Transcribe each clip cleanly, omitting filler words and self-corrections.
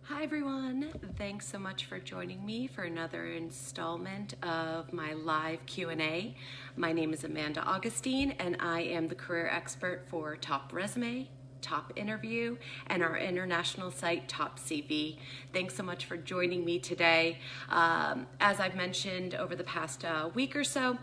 Hi everyone, thanks so much for joining me for another installment of my live Q&A. My name is Amanda Augustine and I am the career expert for Top Resume, Top Interview, and our international site Top CV. Thanks so much for joining me today. As I've mentioned over the past week or so,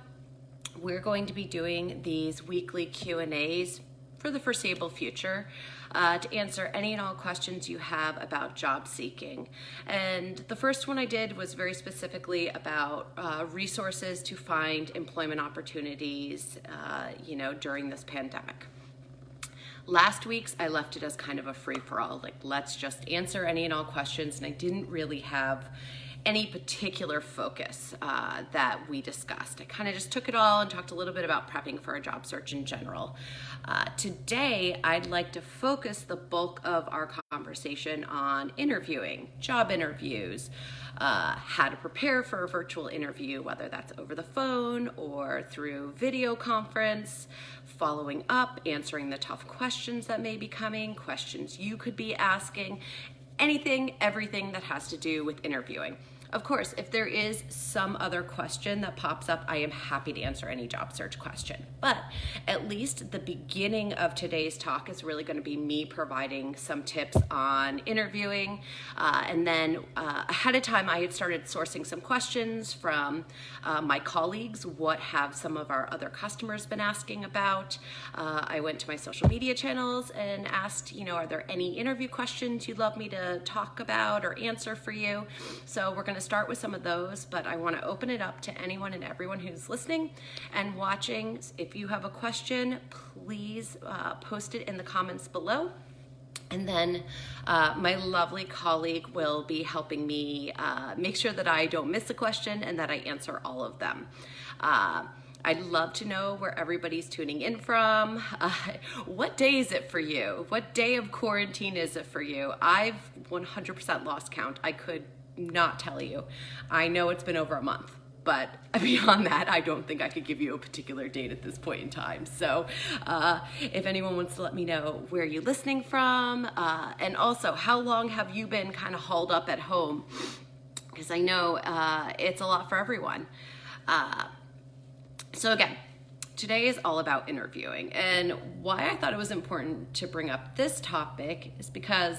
we're going to be doing these weekly Q&As for the foreseeable future to answer any and all questions you have about job seeking. And the first one I did was very specifically about resources to find employment opportunities, during this pandemic. Last week's, I left it as kind of a free-for-all, like let's just answer any and all questions, and I didn't really have any particular focus that we discussed. I kind of just took it all and talked a little bit about prepping for a job search in general. Today, I'd like to focus the bulk of our conversation on interviewing, job interviews, how to prepare for a virtual interview, whether that's over the phone or through video conference, following up, answering the tough questions that may be coming, questions you could be asking, anything, everything that has to do with interviewing. Of course, if there is some other question that pops up, I am happy to answer any job search question. But at least the beginning of today's talk is really going to be me providing some tips on interviewing. And then ahead of time, I had started sourcing some questions from my colleagues. What have some of our other customers been asking about? I went to my social media channels and asked, are there any interview questions you'd love me to talk about or answer for you? So we're going to start with some of those, but I want to open it up to anyone and everyone who's listening and watching. If you have a question, please post it in the comments below. And then my lovely colleague will be helping me make sure that I don't miss a question and that I answer all of them. I'd love to know where everybody's tuning in from. What day is it for you? What day of quarantine is it for you? I've 100% lost count. I could not tell you. I know it's been over a month, but beyond that, I don't think I could give you a particular date at this point in time. So if anyone wants to let me know where you're listening from, and also how long have you been kind of hauled up at home? Because I know it's a lot for everyone. So again, today is all about interviewing, and why I thought it was important to bring up this topic is because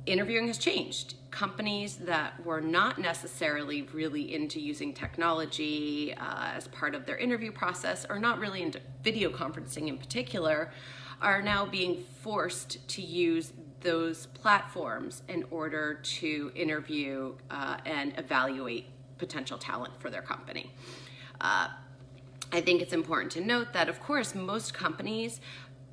interviewing has changed. Companies that were not necessarily really into using technology as part of their interview process, or not really into video conferencing in particular, are now being forced to use those platforms in order to interview and evaluate potential talent for their company. I think it's important to note that, of course, most companies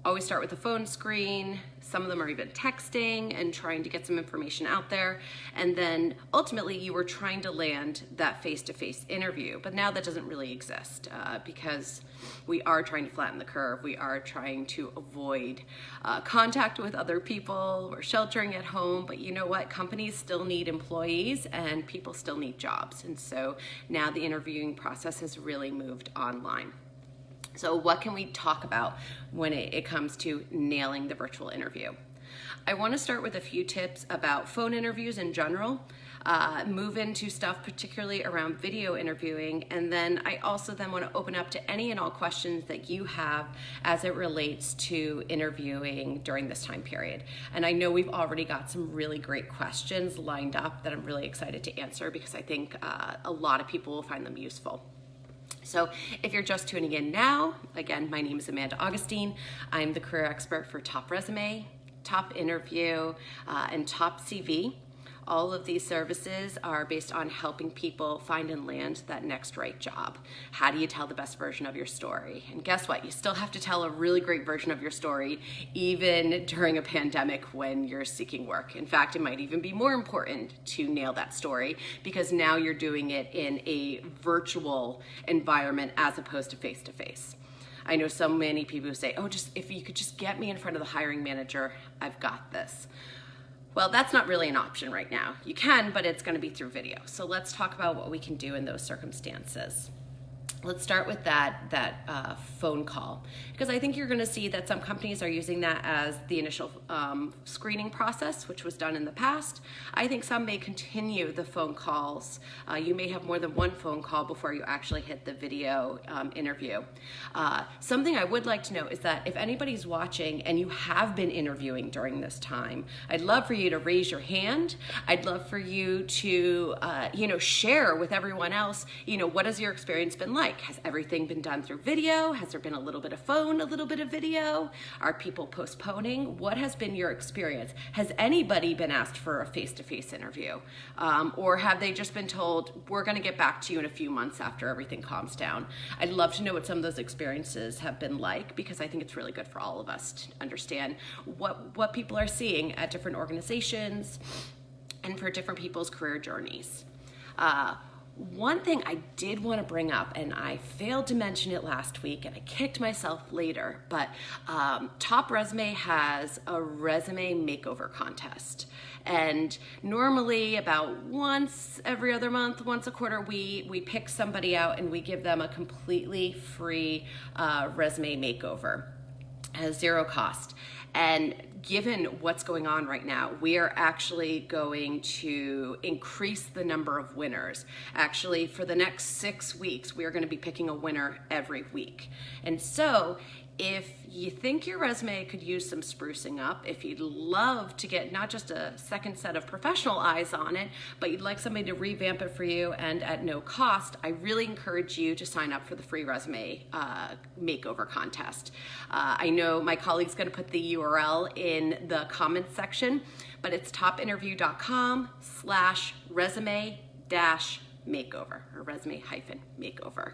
always start with a phone screen. Some of them are even texting and trying to get some information out there. And then ultimately you were trying to land that face-to-face interview. But now that doesn't really exist because we are trying to flatten the curve. We are trying to avoid contact with other people. We're sheltering at home. But you know what? Companies still need employees and people still need jobs. And so now the interviewing process has really moved online. So what can we talk about when it comes to nailing the virtual interview? I want to start with a few tips about phone interviews in general, move into stuff particularly around video interviewing, and then I also want to open up to any and all questions that you have as it relates to interviewing during this time period. And I know we've already got some really great questions lined up that I'm really excited to answer because I think a lot of people will find them useful. So if you're just tuning in now, again, my name is Amanda Augustine. I'm the career expert for Top Resume, Top Interview, and Top CV. All of these services are based on helping people find and land that next right job. How do you tell the best version of your story? And guess what? You still have to tell a really great version of your story even during a pandemic when you're seeking work. In fact, it might even be more important to nail that story because now you're doing it in a virtual environment as opposed to face-to-face. I know so many people who say, oh, if you could just get me in front of the hiring manager, I've got this. Well, that's not really an option right now. You can, but it's going to be through video. So let's talk about what we can do in those circumstances. Let's start with that phone call, because I think you're going to see that some companies are using that as the initial screening process, which was done in the past. I think some may continue the phone calls. You may have more than one phone call before you actually hit the video interview. Something I would like to know is that if anybody's watching and you have been interviewing during this time, I'd love for you to raise your hand. I'd love for you to share with everyone else, what has your experience been like? Has everything been done through video? Has there been a little bit of phone, a little bit of video? Are people postponing? What has been your experience? Has anybody been asked for a face-to-face interview? Or have they just been told, we're going to get back to you in a few months after everything calms down? I'd love to know what some of those experiences have been like, because I think it's really good for all of us to understand what people are seeing at different organizations and for different people's career journeys. One thing I did want to bring up, and I failed to mention it last week, and I kicked myself later, but Top Resume has a resume makeover contest. And normally about once every other month, once a quarter, we pick somebody out and we give them a completely free resume makeover at zero cost. And given what's going on right now, we are actually going to increase the number of winners. Actually, for the next 6 weeks, we are going to be picking a winner every week. And so if you think your resume could use some sprucing up, if you'd love to get not just a second set of professional eyes on it, but you'd like somebody to revamp it for you and at no cost, I really encourage you to sign up for the free resume makeover contest. I know my colleague's going to put the URL in the comments section, but it's topinterview.com/resume-makeover, or resume-makeover.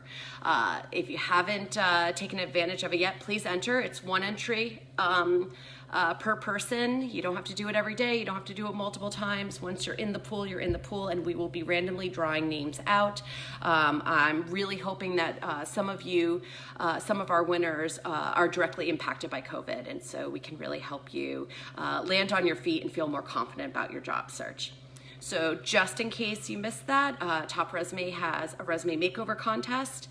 If you haven't taken advantage of it yet, please enter. It's one entry per person. You don't have to do it every day. You don't have to do it multiple times. Once you're in the pool, you're in the pool, and we will be randomly drawing names out. I'm really hoping that some of our winners are directly impacted by COVID, and so we can really help you land on your feet and feel more confident about your job search. So just in case you missed that, Top Resume has a resume makeover contest.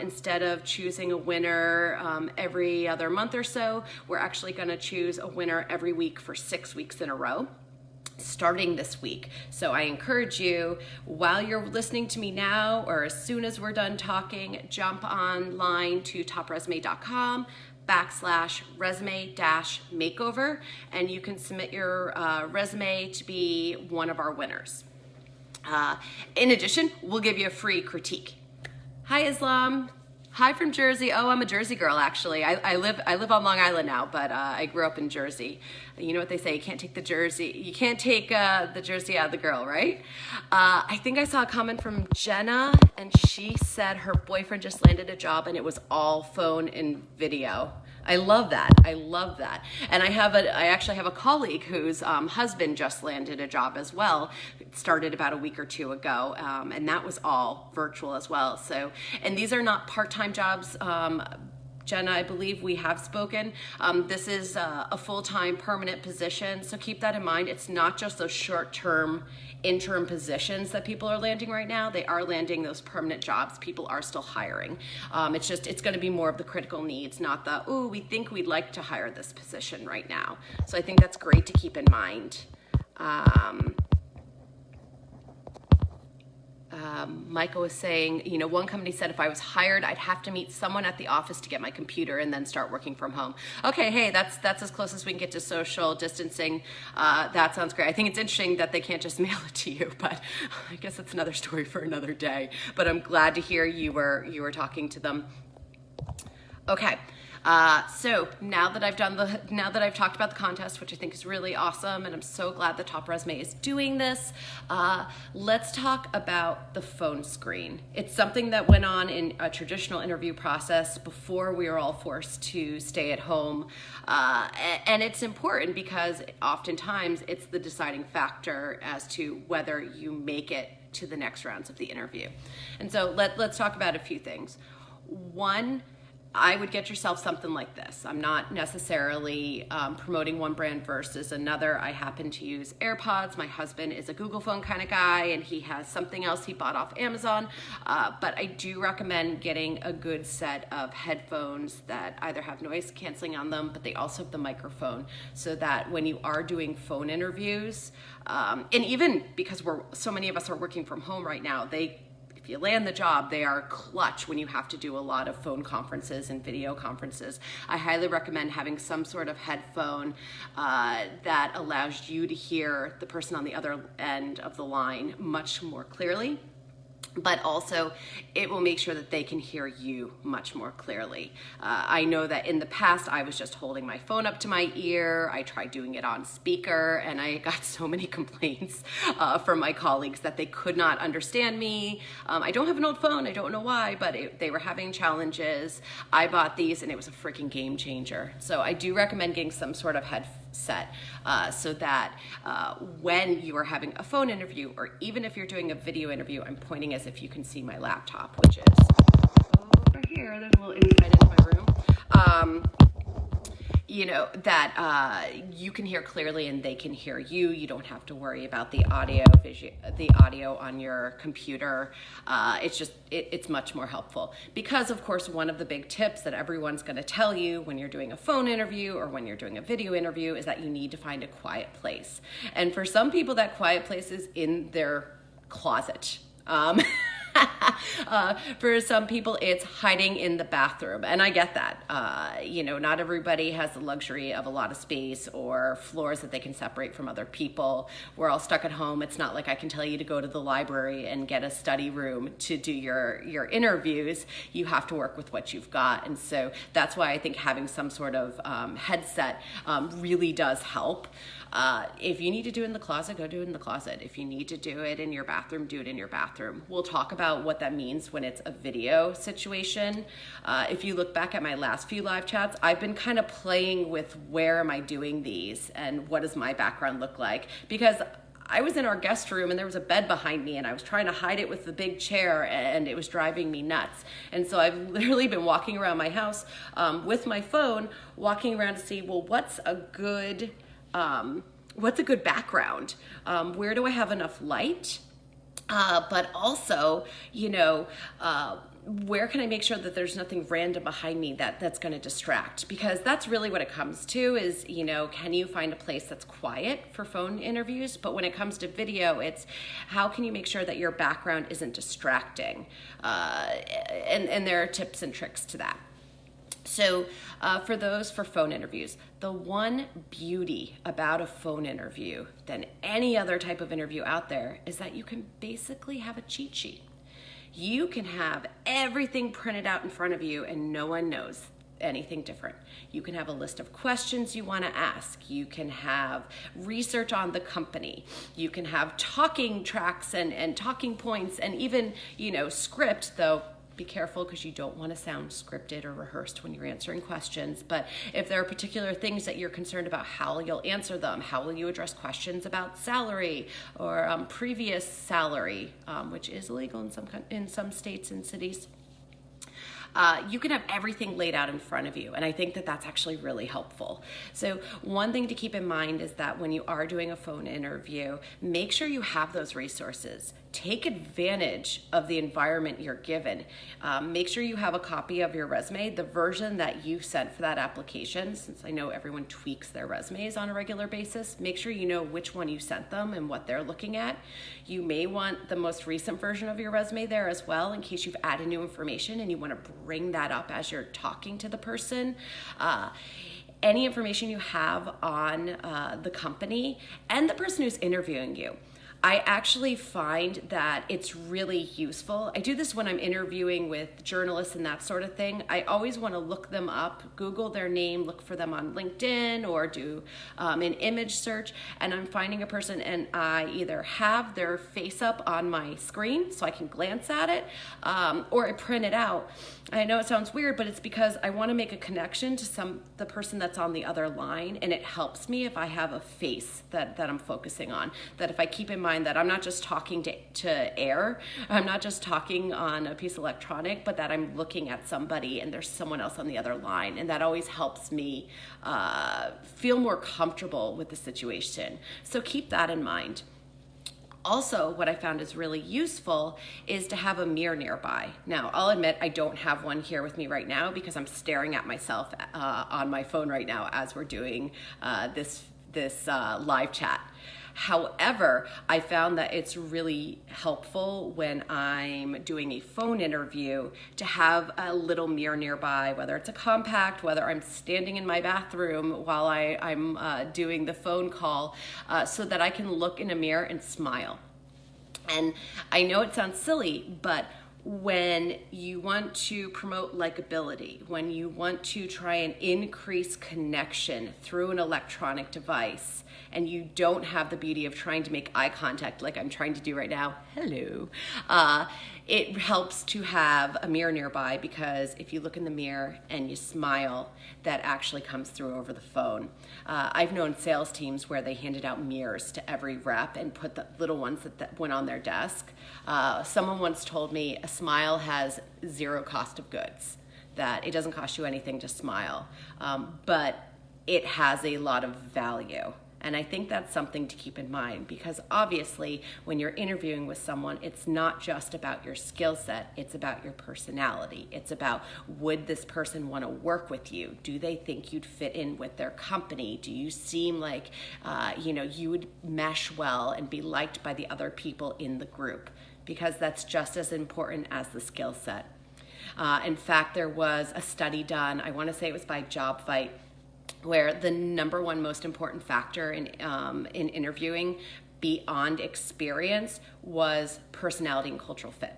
Instead of choosing a winner every other month or so, we're actually going to choose a winner every week for 6 weeks in a row, starting this week. So I encourage you, while you're listening to me now, or as soon as we're done talking, jump online to topresume.com/resume-makeover, and you can submit your resume to be one of our winners. In addition, we'll give you a free critique. Hi, Islam. Hi from Jersey. Oh, I'm a Jersey girl, actually. I live on Long Island now, but I grew up in Jersey. You know what they say, you can't take the Jersey out of the girl, right? I think I saw a comment from Jenna, and she said her boyfriend just landed a job and it was all phone and video. I love that. And I actually have a colleague whose husband just landed a job as well. It started about a week or two ago, and that was all virtual as well. So, and these are not part-time jobs. Jenna, I believe we have spoken. This is a full-time permanent position, so keep that in mind. It's not just those short-term interim positions that people are landing right now. They are landing those permanent jobs. People are still hiring. It's going to be more of the critical needs, not the, we think we'd like to hire this position right now. So I think that's great to keep in mind. Michael was saying, one company said if I was hired, I'd have to meet someone at the office to get my computer and then start working from home. Okay, hey, that's as close as we can get to social distancing. That sounds great. I think it's interesting that they can't just mail it to you, but I guess that's another story for another day. But I'm glad to hear you were talking to them. Okay. So now that I've talked about the contest, which I think is really awesome, and I'm so glad that Top Resume is doing this, let's talk about the phone screen. It's something that went on in a traditional interview process before we were all forced to stay at home, and it's important because oftentimes it's the deciding factor as to whether you make it to the next rounds of the interview. And so let's talk about a few things. One, I would get yourself something like this. I'm not necessarily promoting one brand versus another. I happen to use AirPods. My husband is a Google phone kind of guy, and he has something else he bought off Amazon. But I do recommend getting a good set of headphones that either have noise canceling on them, but they also have the microphone, so that when you are doing phone interviews, and even because so many of us are working from home right now, if you land the job, they are clutch when you have to do a lot of phone conferences and video conferences. I highly recommend having some sort of headphone that allows you to hear the person on the other end of the line much more clearly, but also it will make sure that they can hear you much more clearly. I know that in the past I was just holding my phone up to my ear. I tried doing it on speaker, and I got so many complaints from my colleagues that they could not understand me. I don't have an old phone, I don't know why, but they were having challenges. I bought these and it was a freaking game changer. So I do recommend getting some sort of headset so that when you are having a phone interview, or even if you're doing a video interview, I'm pointing as if you can see my laptop, which is over here. There's a little insight into my room. That you can hear clearly and they can hear you. You don't have to worry about the audio on your computer. It's much more helpful, because of course one of the big tips that everyone's going to tell you when you're doing a phone interview or when you're doing a video interview is that you need to find a quiet place. And for some people, that quiet place is in their closet. For some people, it's hiding in the bathroom, and I get that. Not everybody has the luxury of a lot of space or floors that they can separate from other people. We're all stuck at home. It's not like I can tell you to go to the library and get a study room to do your interviews. You have to work with what you've got, and so that's why I think having some sort of headset really does help. If you need to do it in the closet, go do it in the closet. If you need to do it in your bathroom, do it in your bathroom. We'll talk about what that means when it's a video situation. If you look back at my last few live chats, I've been kind of playing with where am I doing these and what does my background look like, because I was in our guest room and there was a bed behind me and I was trying to hide it with the big chair and it was driving me nuts. And so I've literally been walking around my house with my phone, walking around to see, well, what's a good background? Where do I have enough light? But also, where can I make sure that there's nothing random behind me that's going to distract? Because that's really what it comes to is, can you find a place that's quiet for phone interviews? But when it comes to video, it's how can you make sure that your background isn't distracting? And there are tips and tricks to that. So for phone interviews, the one beauty about a phone interview than any other type of interview out there is that you can basically have a cheat sheet. You can have everything printed out in front of you and no one knows anything different. You can have a list of questions you want to ask. You can have research on the company. You can have talking tracks and talking points and even, script, though be careful because you don't want to sound scripted or rehearsed when you're answering questions. But if there are particular things that you're concerned about, how you'll answer them, how will you address questions about salary or previous salary, which is illegal in some states and cities. You can have everything laid out in front of you. And I think that that's actually really helpful. So one thing to keep in mind is that when you are doing a phone interview, make sure you have those resources. Take advantage of the environment you're given. Make sure you have a copy of your resume, the version that you sent for that application, since I know everyone tweaks their resumes on a regular basis. Make sure you know which one you sent them and what they're looking at. You may want the most recent version of your resume there as well, in case you've added new information and you want to bring that up as you're talking to the person. Any information you have on the company and the person who's interviewing you. I actually find that it's really useful. I do this when I'm interviewing with journalists and that sort of thing. I always want to look them up, Google their name, look for them on LinkedIn, or do an image search, and I'm finding a person and I either have their face up on my screen so I can glance at it, or I print it out. I know it sounds weird, but it's because I want to make a connection to the person that's on the other line, and it helps me if I have a face that I'm focusing on, that if I keep in mind that I'm not just talking to air, I'm not just talking on a piece of electronic, but that I'm looking at somebody and there's someone else on the other line. And that always helps me feel more comfortable with the situation. So keep that in mind. Also, what I found is really useful is to have a mirror nearby. Now, I'll admit I don't have one here with me right now because I'm staring at myself on my phone right now as we're doing this live chat. However, I found that it's really helpful when I'm doing a phone interview to have a little mirror nearby, whether it's a compact, whether I'm standing in my bathroom while I'm doing the phone call, so that I can look in a mirror and smile. And I know it sounds silly, but when you want to promote likability, when you want to try and increase connection through an electronic device, and you don't have the beauty of trying to make eye contact like I'm trying to do right now, hello, it helps to have a mirror nearby, because if you look in the mirror and you smile, that actually comes through over the phone. I've known sales teams where they handed out mirrors to every rep and put the little ones that went on their desk. Someone once told me a smile has zero cost of goods, that it doesn't cost you anything to smile, but it has a lot of value. And I think that's something to keep in mind, because obviously when you're interviewing with someone, it's not just about your skill set, it's about your personality. It's about, would this person want to work with you? Do they think you'd fit in with their company? Do you seem like you would mesh well and be liked by the other people in the group? Because that's just as important as the skill set. In fact, there was a study done, I want to say it was by JobFight, where the number one most important factor in interviewing beyond experience was personality and cultural fit.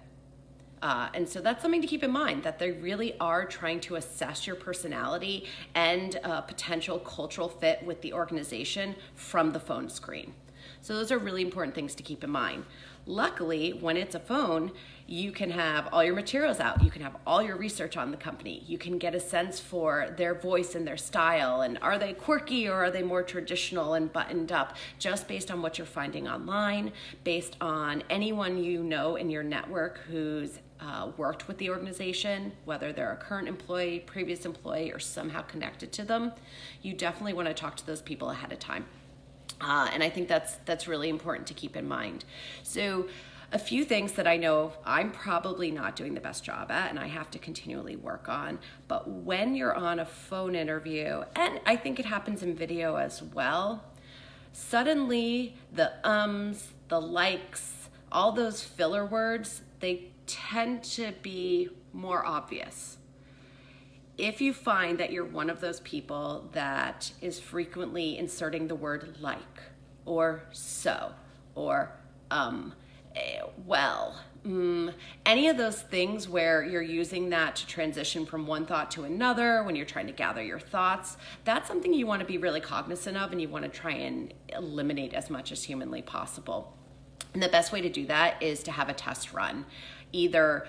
And so that's something to keep in mind, that they really are trying to assess your personality and potential cultural fit with the organization from the phone screen. So those are really important things to keep in mind. Luckily, when it's a phone, you can have all your materials out. You can have all your research on the company. You can get a sense for their voice and their style, and are they quirky or are they more traditional and buttoned up, just based on what you're finding online, based on anyone you know in your network who's worked with the organization, whether they're a current employee, previous employee, or somehow connected to them. You definitely want to talk to those people ahead of time. And I think that's really important to keep in mind. So a few things that I know I'm probably not doing the best job at, and I have to continually work on. But when you're on a phone interview, and I think it happens in video as well, suddenly the the likes, all those filler words, they tend to be more obvious. If you find that you're one of those people that is frequently inserting the word like, or so, or any of those things where you're using that to transition from one thought to another when you're trying to gather your thoughts, that's something you want to be really cognizant of, and you want to try and eliminate as much as humanly possible. And the best way to do that is to have a test run. Either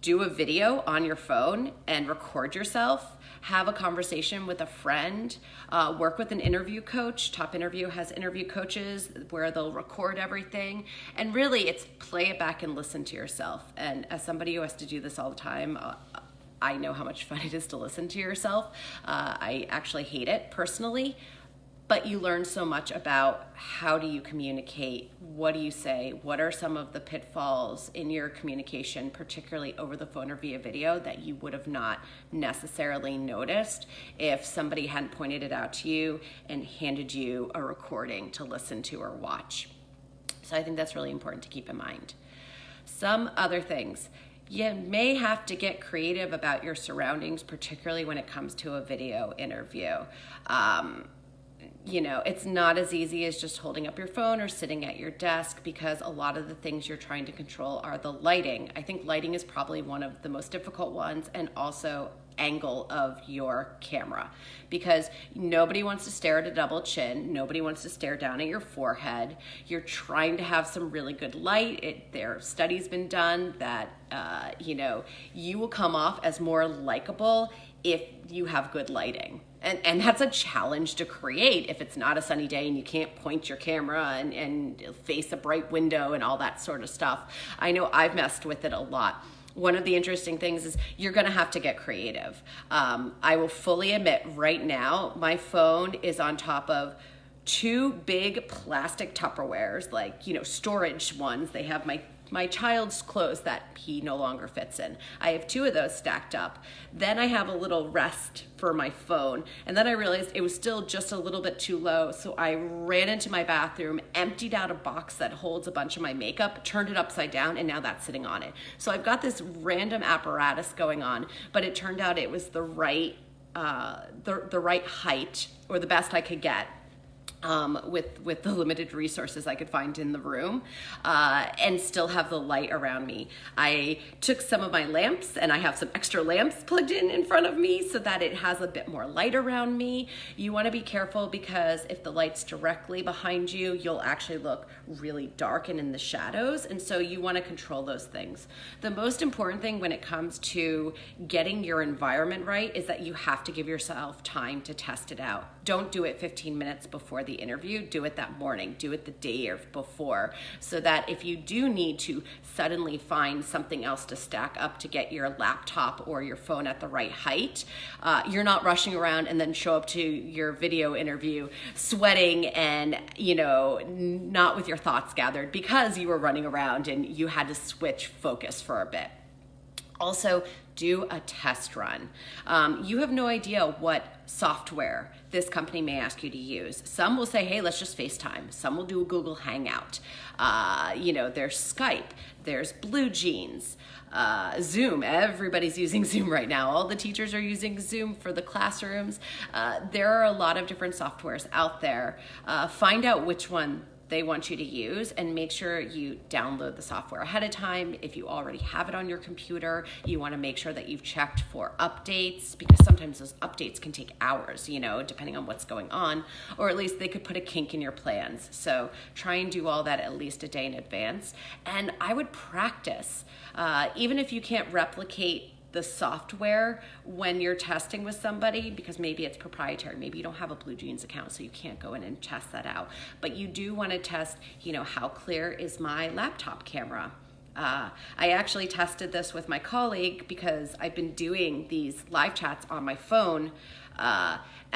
do a video on your phone and record yourself, have a conversation with a friend, work with an interview coach. Top Interview has interview coaches where they'll record everything. And really, it's play it back and listen to yourself. And as somebody who has to do this all the time, I know how much fun it is to listen to yourself. I actually hate it personally. But you learn so much about how do you communicate, what do you say, what are some of the pitfalls in your communication, particularly over the phone or via video, that you would have not necessarily noticed if somebody hadn't pointed it out to you and handed you a recording to listen to or watch. So I think that's really important to keep in mind. Some other things. You may have to get creative about your surroundings, particularly when it comes to a video interview. It's not as easy as just holding up your phone or sitting at your desk, because a lot of the things you're trying to control are the lighting. I think lighting is probably one of the most difficult ones, and also angle of your camera, because nobody wants to stare at a double chin. Nobody wants to stare down at your forehead. You're trying to have some really good light. There studies been done that, you will come off as more likable if you have good lighting. And that's a challenge to create if it's not a sunny day and you can't point your camera and face a bright window and all that sort of stuff. I know I've messed with it a lot. One of the interesting things is you're gonna have to get creative. I will fully admit right now, my phone is on top of 2 big plastic Tupperwares, like, storage ones. They have my child's clothes that he no longer fits in. I have 2 of those stacked up. Then I have a little rest for my phone. And then I realized it was still just a little bit too low. So I ran into my bathroom, emptied out a box that holds a bunch of my makeup, turned it upside down, and now that's sitting on it. So I've got this random apparatus going on, but it turned out it was the right height, or the best I could get. With the limited resources I could find in the room, and still have the light around me. I took some of my lamps, and I have some extra lamps plugged in front of me so that it has a bit more light around me. You want to be careful, because if the light's directly behind you, you'll actually look really dark and in the shadows, and so you want to control those things. The most important thing when it comes to getting your environment right is that you have to give yourself time to test it out. Don't do it 15 minutes before the interview. Do it that morning. Do it the day before, so that if you do need to suddenly find something else to stack up to get your laptop or your phone at the right height, you're not rushing around and then show up to your video interview sweating and, not with your thoughts gathered because you were running around and you had to switch focus for a bit. Also, do a test run. You have no idea what software this company may ask you to use. Some will say, hey, let's just FaceTime. Some will do a Google Hangout. There's Skype, there's Blue Jeans, Zoom. Everybody's using Zoom right now. All the teachers are using Zoom for the classrooms. There are a lot of different softwares out there. Find out which one they want you to use, and make sure you download the software ahead of time. If you already have it on your computer, you want to make sure that you've checked for updates, because sometimes those updates can take hours, depending on what's going on, or at least they could put a kink in your plans. So try and do all that at least a day in advance. And I would practice, even if you can't replicate the software when you're testing with somebody, because maybe it's proprietary, maybe you don't have a Blue Jeans account, so you can't go in and test that out. But you do want to test, how clear is my laptop camera? I actually tested this with my colleague because I've been doing these live chats on my phone,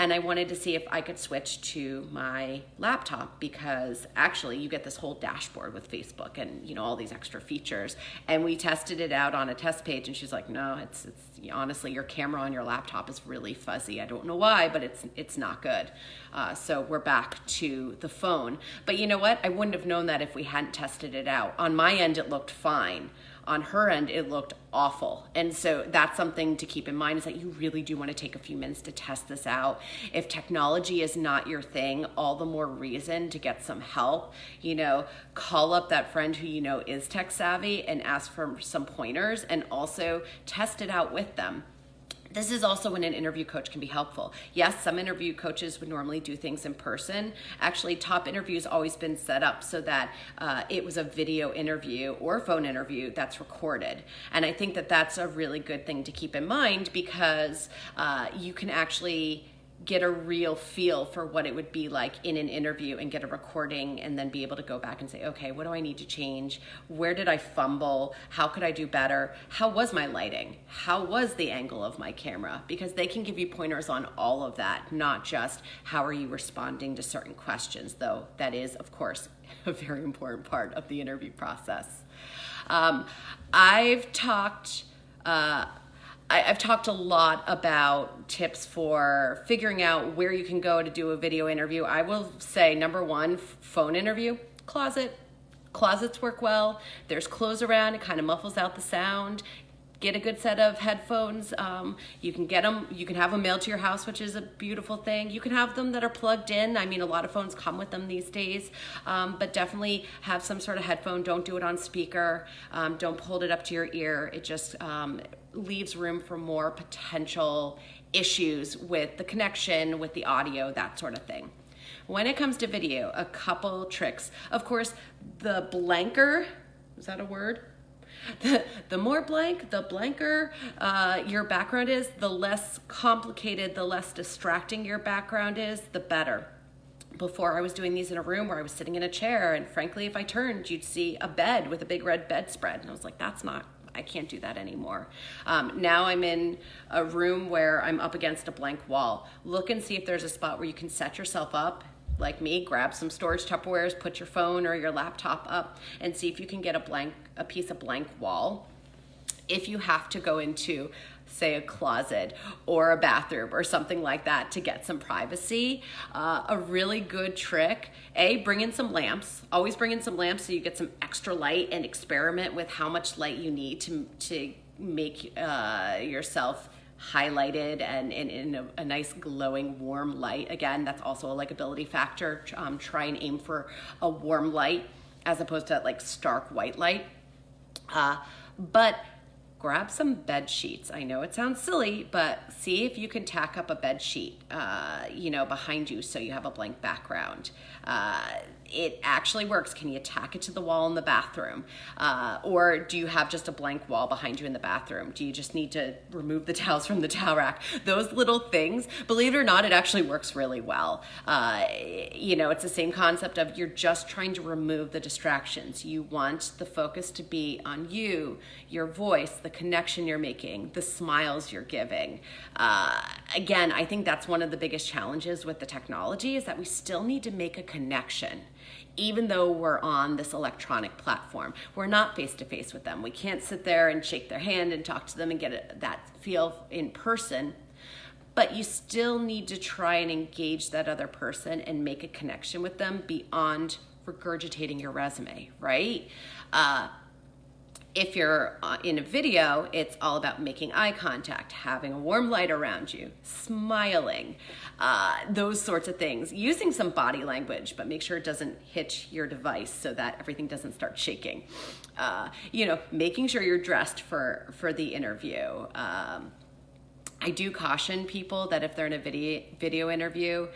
and I wanted to see if I could switch to my laptop, because actually you get this whole dashboard with Facebook and all these extra features. And we tested it out on a test page, and she's like, no, it's honestly, your camera on your laptop is really fuzzy. I don't know why, but it's not good. So we're back to the phone. But you know what? I wouldn't have known that if we hadn't tested it out. On my end, it looked fine. On her end, it looked awful. And so that's something to keep in mind, is that you really do want to take a few minutes to test this out. If technology is not your thing, all the more reason to get some help. Call up that friend who is tech savvy and ask for some pointers, and also test it out with them. This is also when an interview coach can be helpful. Yes, some interview coaches would normally do things in person. Actually, Top Interview's always been set up so that it was a video interview or phone interview that's recorded. And I think that that's a really good thing to keep in mind, because you can actually get a real feel for what it would be like in an interview, and get a recording, and then be able to go back and say, okay, what do I need to change? Where did I fumble? How could I do better? How was my lighting? How was the angle of my camera? Because they can give you pointers on all of that, not just how are you responding to certain questions, though that is, of course, a very important part of the interview process. I've talked a lot about tips for figuring out where you can go to do a video interview. I will say, number one, phone interview, closet. Closets work well. There's clothes around, it kind of muffles out the sound. Get a good set of headphones. You can get them, you can have them mailed to your house, which is a beautiful thing. You can have them that are plugged in. I mean, a lot of phones come with them these days, but definitely have some sort of headphone. Don't do it on speaker. Don't hold it up to your ear. It just leaves room for more potential issues with the connection, with the audio, that sort of thing. When it comes to video, a couple tricks. Of course, the blanker, is that a word? The more blank, the blanker your background is, the less complicated, the less distracting your background is, the better. Before, I was doing these in a room where I was sitting in a chair, and frankly, if I turned, you'd see a bed with a big red bedspread. And I was like, I can't do that anymore. Now I'm in a room where I'm up against a blank wall. Look and see if there's a spot where you can set yourself up. Like me, grab some storage Tupperwares, put your phone or your laptop up, and see if you can get a piece of blank wall. If you have to go into, say, a closet or a bathroom or something like that to get some privacy, a really good trick, bring in some lamps. Always bring in some lamps so you get some extra light, and experiment with how much light you need to make yourself highlighted and in a nice glowing warm light. Again, that's also a likability factor. Try and aim for a warm light as opposed to like stark white light. But grab some bed sheets. I know it sounds silly, but see if you can tack up a bed sheet, behind you so you have a blank background. It actually works. Can you tack it to the wall in the bathroom? Or do you have just a blank wall behind you in the bathroom? Do you just need to remove the towels from the towel rack? Those little things, believe it or not, it actually works really well. It's the same concept of you're just trying to remove the distractions. You want the focus to be on you, your voice, the connection you're making, the smiles you're giving. Again, I think that's one of the biggest challenges with the technology is that we still need to make a connection. Even though we're on this electronic platform, we're not face-to-face with them. We can't sit there and shake their hand and talk to them and get that feel in person, but you still need to try and engage that other person and make a connection with them beyond regurgitating your resume, right? If you're in a video, it's all about making eye contact, having a warm light around you, smiling, those sorts of things. Using some body language, but make sure it doesn't hit your device so that everything doesn't start shaking. Making sure you're dressed for the interview. I do caution people that if they're in a video interview,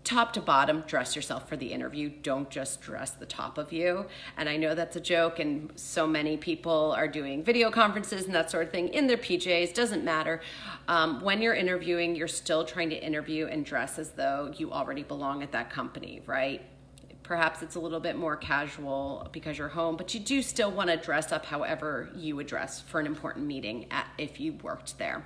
top to bottom, dress yourself for the interview. Don't just dress the top of you. And I know that's a joke, and so many people are doing video conferences and that sort of thing in their PJs. Doesn't matter. When you're interviewing, you're still trying to interview and dress as though you already belong at that company, right? Perhaps it's a little bit more casual because you're home, but you do still want to dress up however you would dress for an important meeting if you worked there.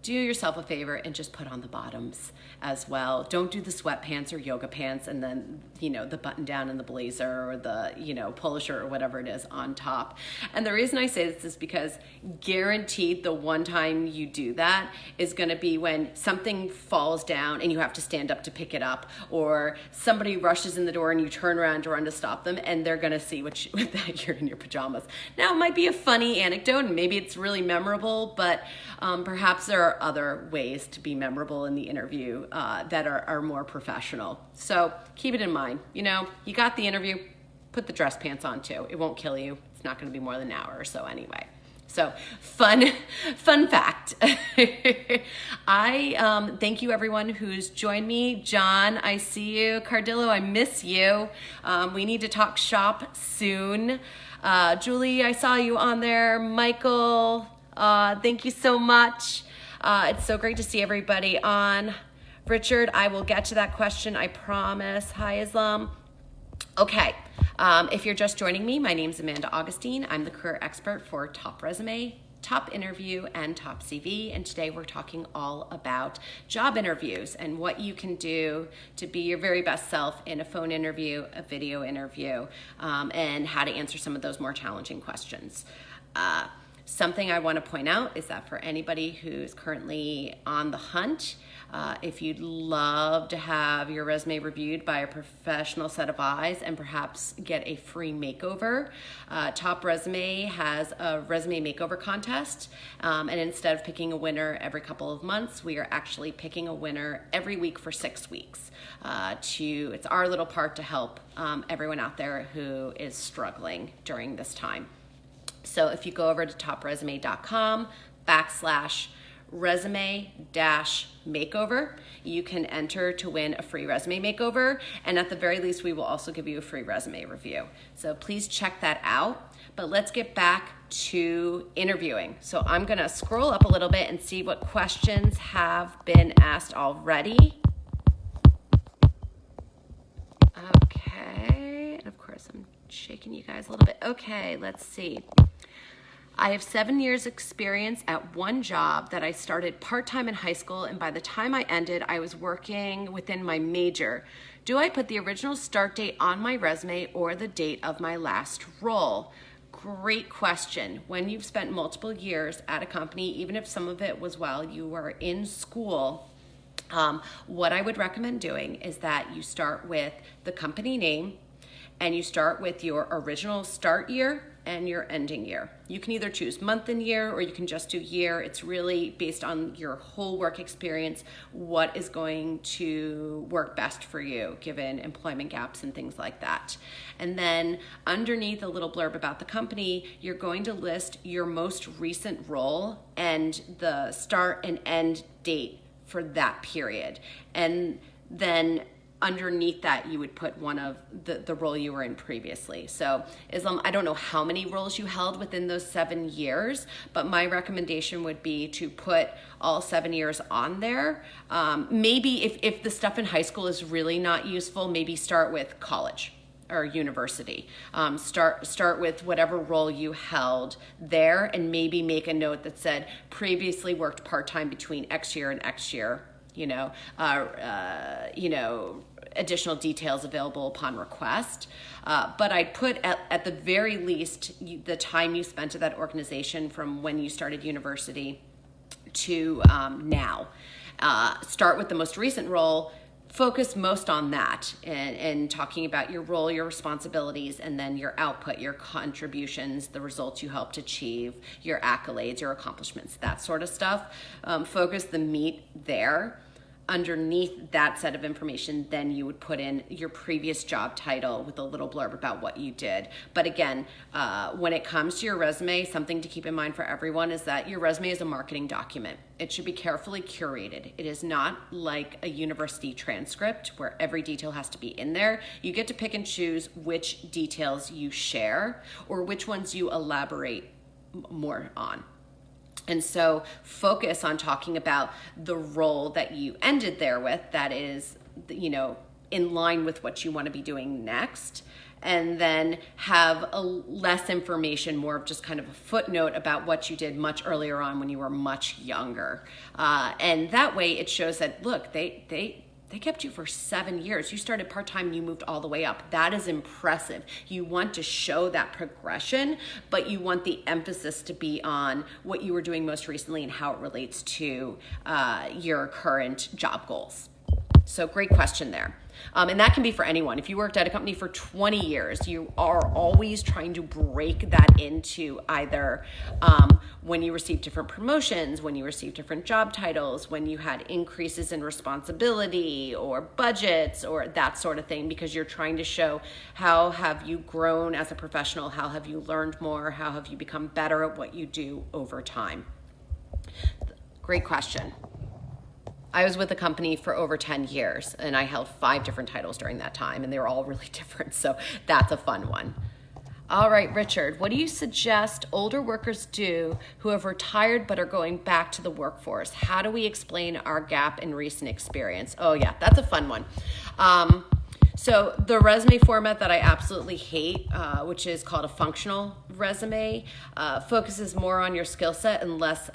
Do yourself a favor and just put on the bottoms as well. Don't do the sweatpants or yoga pants and then, the button down and the blazer or the, polo shirt or whatever it is on top. And the reason I say this is because guaranteed the one time you do that is going to be when something falls down and you have to stand up to pick it up, or somebody rushes in the door and you turn around to run to stop them, and they're going to see that you're in your pajamas. Now, it might be a funny anecdote and maybe it's really memorable, but perhaps there are other ways to be memorable in the interview that are more professional. So keep it in mind. You got the interview, put the dress pants on too. It won't kill you. It's not going to be more than an hour or so anyway. So fun fact. I thank you everyone who's joined me. John, I see you. Cardillo, I miss you. We need to talk shop soon. Julie, I saw you on there. Michael, thank you so much. It's so great to see everybody on. Richard, I will get to that question, I promise. Hi, Islam. Okay, if you're just joining me, my name's Amanda Augustine. I'm the career expert for Top Resume, Top Interview, and Top CV. And today we're talking all about job interviews and what you can do to be your very best self in a phone interview, a video interview, and how to answer some of those more challenging questions. Something I want to point out is that for anybody who's currently on the hunt, if you'd love to have your resume reviewed by a professional set of eyes and perhaps get a free makeover, Top Resume has a resume makeover contest. And instead of picking a winner every couple of months, we are actually picking a winner every week for 6 weeks. It's our little part to help everyone out there who is struggling during this time. So if you go over to topresume.com/resume resume-makeover. You can enter to win a free resume makeover, and at the very least, we will also give you a free resume review. So please check that out. But let's get back to interviewing. So I'm gonna scroll up a little bit and see what questions have been asked already. Okay, and of course I'm shaking you guys a little bit. Okay, let's see. I have 7 years experience at one job that I started part-time in high school, and by the time I ended, I was working within my major. Do I put the original start date on my resume or the date of my last role? Great question. When you've spent multiple years at a company, even if some of it was while you were in school, what I would recommend doing is that you start with the company name and you start with your original start year and your ending year. You can either choose month and year, or you can just do year. It's really based on your whole work experience, what is going to work best for you given employment gaps and things like that. And then underneath a little blurb about the company, you're going to list your most recent role and the start and end date for that period. And then underneath that, you would put one of the role you were in previously. So Islam, I don't know how many roles you held within those 7 years, but my recommendation would be to put all 7 years on there. Maybe if the stuff in high school is really not useful, maybe start with college or university. Start with whatever role you held there, and maybe make a note that said previously worked part-time between X year and X year. Additional details available upon request. But I'd put at the very least the time you spent at that organization from when you started university to now. Start with the most recent role, focus most on that and talking about your role, your responsibilities, and then your output, your contributions, the results you helped achieve, your accolades, your accomplishments, that sort of stuff. Focus the meat there. Underneath that set of information, then you would put in your previous job title with a little blurb about what you did. But again, when it comes to your resume, something to keep in mind for everyone is that your resume is a marketing document. It should be carefully curated. It is not like a university transcript where every detail has to be in there. You get to pick and choose which details you share or which ones you elaborate more on. And so focus on talking about the role that you ended there with that is, in line with what you want to be doing next. And then have less information, more of just kind of a footnote about what you did much earlier on when you were much younger. And that way it shows that, look, they kept you for 7 years. You started part-time and you moved all the way up. That is impressive. You want to show that progression, but you want the emphasis to be on what you were doing most recently and how it relates to your current job goals. So great question there. And that can be for anyone. If you worked at a company for 20 years, you are always trying to break that into either when you received different promotions, when you received different job titles, when you had increases in responsibility or budgets or that sort of thing, because you're trying to show how have you grown as a professional, how have you learned more, how have you become better at what you do over time. Great question. I was with the company for over 10 years and I held 5 different titles during that time, and they were all really different. So that's a fun one. All right, Richard, what do you suggest older workers do who have retired but are going back to the workforce? How do we explain our gap in recent experience? Oh yeah, that's a fun one. So the resume format that I absolutely hate, which is called a functional resume, focuses more on your skill set and less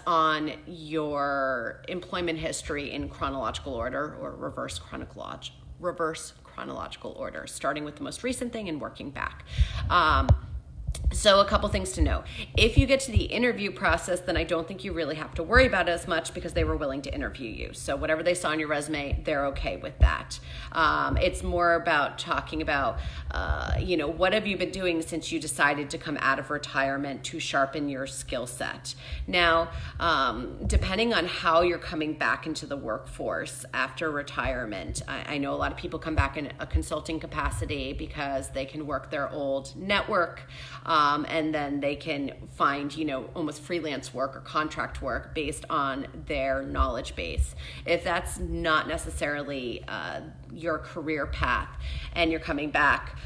on your employment history in chronological order or reverse chronological order, starting with the most recent thing and working back. So a couple things to know. If you get to the interview process, then I don't think you really have to worry about it as much because they were willing to interview you. So whatever they saw on your resume, they're okay with that. It's more about talking about, what have you been doing since you decided to come out of retirement to sharpen your skill set. Now, depending on how you're coming back into the workforce after retirement, I know a lot of people come back in a consulting capacity because they can work their old network. and then they can find, almost freelance work or contract work based on their knowledge base. If that's not necessarily your career path and you're coming back,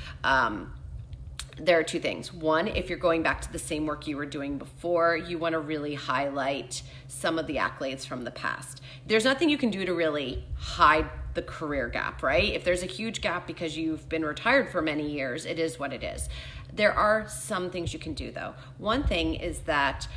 there are two things. One, if you're going back to the same work you were doing before, you want to really highlight some of the accolades from the past. There's nothing you can do to really hide the career gap, right? If there's a huge gap because you've been retired for many years, it is what it is. There are some things you can do though. One thing is that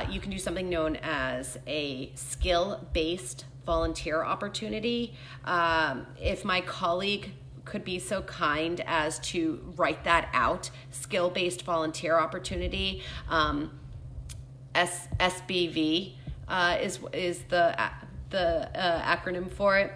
you can do something known as a skill-based volunteer opportunity. If my colleague could be so kind as to write that out, skill-based volunteer opportunity, SBV is the acronym for it.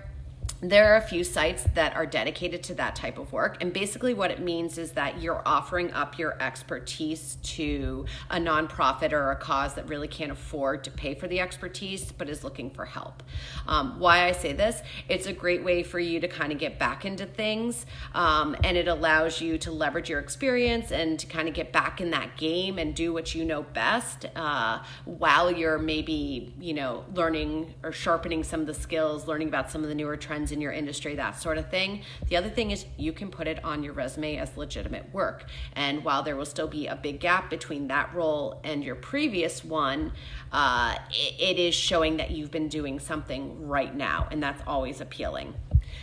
There are a few sites that are dedicated to that type of work. And basically what it means is that you're offering up your expertise to a nonprofit or a cause that really can't afford to pay for the expertise, but is looking for help. Why I say this, it's a great way for you to kind of get back into things. And it allows you to leverage your experience and to kind of get back in that game and do what you know best, while you're maybe, learning or sharpening some of the skills, learning about some of the newer trends in your industry, that sort of thing. The other thing is you can put it on your resume as legitimate work. And while there will still be a big gap between that role and your previous one, it is showing that you've been doing something right now, and that's always appealing.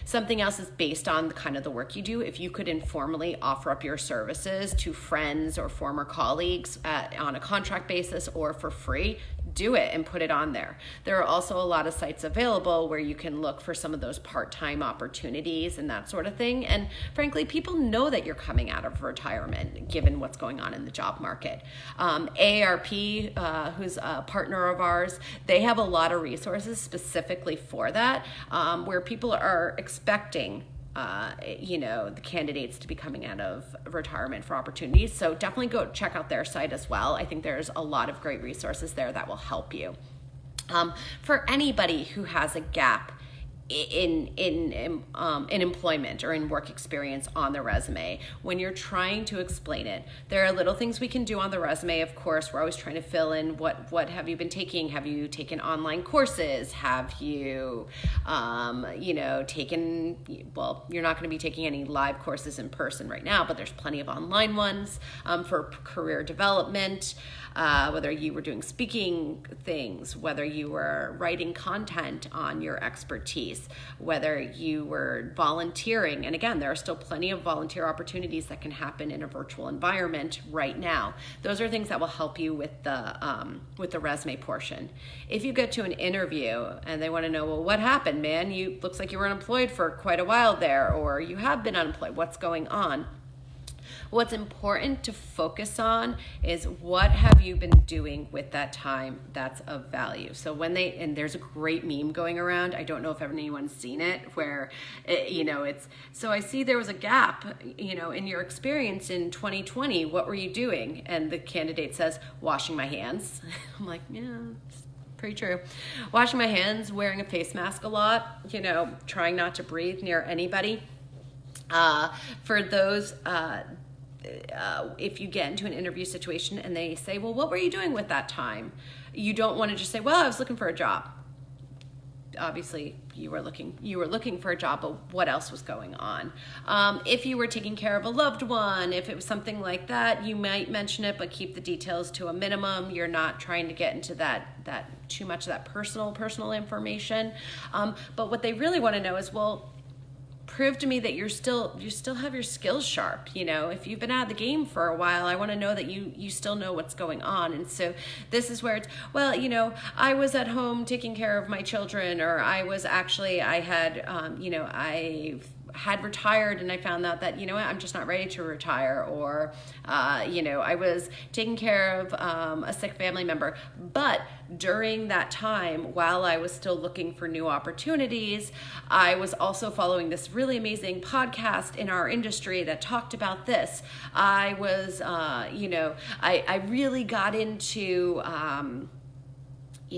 Something else is based on kind of the work you do. If you could informally offer up your services to friends or former colleagues on a contract basis or for free, do it and put it on there. There are also a lot of sites available where you can look for some of those part-time opportunities and that sort of thing. And frankly, people know that you're coming out of retirement given what's going on in the job market. AARP, who's a partner of ours, they have a lot of resources specifically for that, where people are expecting the candidates to be coming out of retirement for opportunities. So definitely go check out their site as well. I think there's a lot of great resources there that will help you. For anybody who has a gap in employment or in work experience on the resume, when you're trying to explain it, there are little things we can do on the resume. Of course, we're always trying to fill in what have you been taking? Have you taken online courses? Have you taken, well, you're not going to be taking any live courses in person right now, but there's plenty of online ones for career development. Whether you were doing speaking things, whether you were writing content on your expertise, whether you were volunteering. And again, there are still plenty of volunteer opportunities that can happen in a virtual environment right now. Those are things that will help you with the resume portion. If you get to an interview and they want to know, well, what happened, man? Looks like you were unemployed for quite a while there, or you have been unemployed. What's going on? What's important to focus on is what have you been doing with that time that's of value. So and there's a great meme going around, I don't know if anyone's seen it, where so I see there was a gap, in your experience in 2020, what were you doing? And the candidate says, washing my hands. I'm like, yeah, it's pretty true. Washing my hands, wearing a face mask a lot, trying not to breathe near anybody. For those, if you get into an interview situation and they say, well, what were you doing with that time? You don't want to just say, well, I was looking for a job. Obviously, you were looking for a job, but what else was going on? If you were taking care of a loved one, if it was something like that, you might mention it, but keep the details to a minimum. You're not trying to get into that too much of that personal information. But what they really want to know is, well, prove to me that you still have your skills sharp. If you've been out of the game for a while, I want to know that you still know what's going on. And so this is where it's, well, I was at home taking care of my children, or I had retired and I found out that, I'm just not ready to retire, or, I was taking care of a sick family member. But during that time, while I was still looking for new opportunities, I was also following this really amazing podcast in our industry that talked about this. I was, I really got into,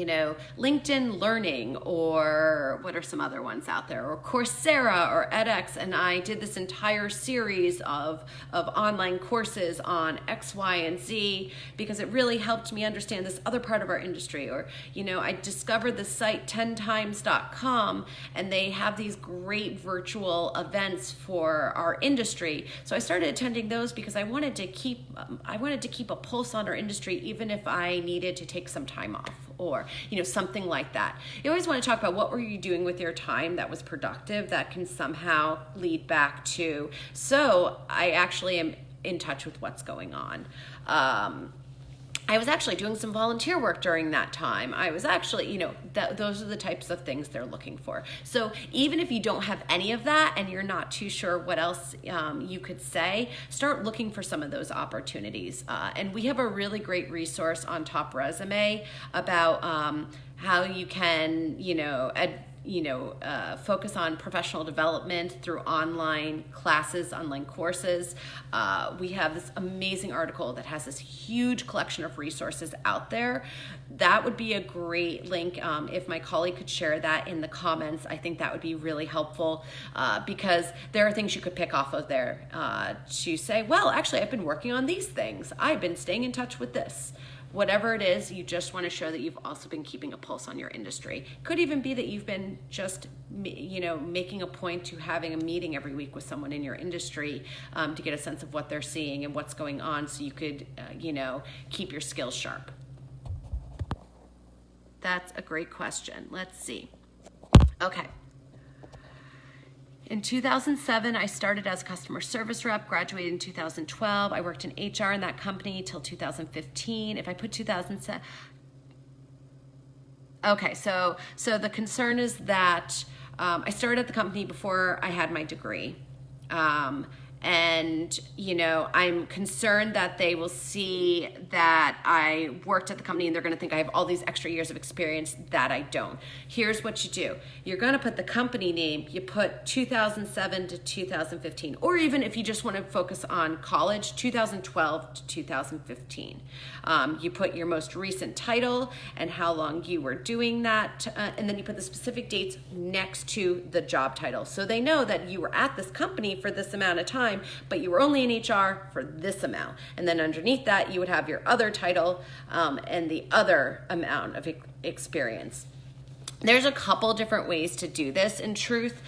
LinkedIn Learning, or what are some other ones out there, or Coursera or edX, and I did this entire series of online courses on X, Y, and Z because it really helped me understand this other part of our industry. Or, I discovered the site 10times.com, and they have these great virtual events for our industry. So I started attending those because I wanted to keep a pulse on our industry, even if I needed to take some time off, or something like that. You always want to talk about what were you doing with your time that was productive, that can somehow lead back to, so I actually am in touch with what's going on. I was actually doing some volunteer work during that time. I was actually, those are the types of things they're looking for. So even if you don't have any of that and you're not too sure what else you could say, start looking for some of those opportunities. And we have a really great resource on Top Resume about how you can, focus on professional development through online classes, online courses. We have this amazing article that has this huge collection of resources out there. That would be a great link. If my colleague could share that in the comments, I think that would be really helpful because there are things you could pick off of there to say, well, actually, I've been working on these things. I've been staying in touch with this. Whatever it is, you just want to show that you've also been keeping a pulse on your industry. Could even be that you've been just, making a point to having a meeting every week with someone in your industry to get a sense of what they're seeing and what's going on, so you could, keep your skills sharp. That's a great question. Let's see. Okay. In 2007, I started as a customer service rep, graduated in 2012. I worked in HR in that company till 2015. If I put 2007, okay, so the concern is that I started at the company before I had my degree. And, I'm concerned that they will see that I worked at the company and they're going to think I have all these extra years of experience that I don't. Here's what you do. You're going to put the company name, you put 2007 to 2015, or even if you just want to focus on college, 2012 to 2015. You put your most recent title and how long you were doing that, and then you put the specific dates next to the job title. So they know that you were at this company for this amount of time, but you were only in HR for this amount. And then underneath that, you would have your other title and the other amount of experience. There's a couple different ways to do this. In truth,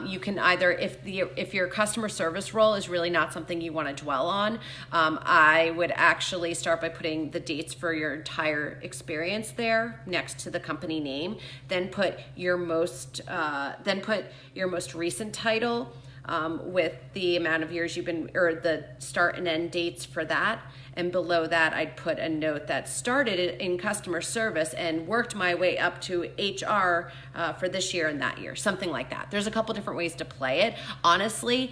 you can either, if your customer service role is really not something you want to dwell on, I would actually start by putting the dates for your entire experience there next to the company name. Then put your most recent title with the amount of years you've been, or the start and end dates for that. And below that, I'd put a note that started in customer service and worked my way up to HR for this year and that year, something like that. There's a couple different ways to play it. Honestly,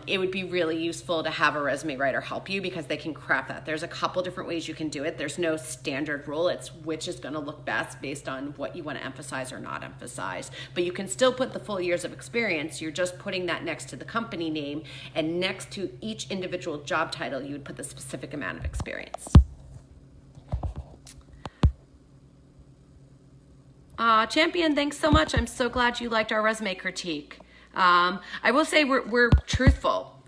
it would be really useful to have a resume writer help you because they can craft that. There's a couple different ways you can do it. There's no standard rule. It's which is going to look best based on what you want to emphasize or not emphasize. But you can still put the full years of experience. You're just putting that next to the company name, and next to each individual job title, you would put the specific amount of experience. Champion, thanks so much. I'm so glad you liked our resume critique. I will say we're truthful.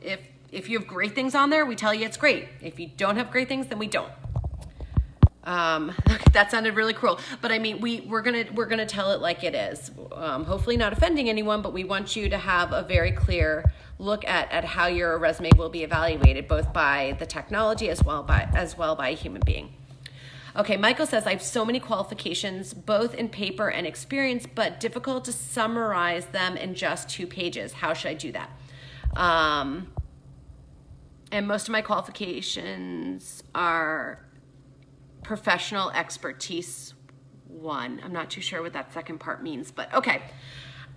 If you have great things on there, we tell you it's great. If you don't have great things, then we don't. That sounded really cruel, but I mean, we're gonna tell it like it is. Hopefully not offending anyone, but we want you to have a very clear look at how your resume will be evaluated, both by the technology as well by a human being. Okay, Michael says, I have so many qualifications, both in paper and experience, but difficult to summarize them in just 2 pages. How should I do that? And most of my qualifications are professional expertise 1. I'm not too sure what that second part means, but okay.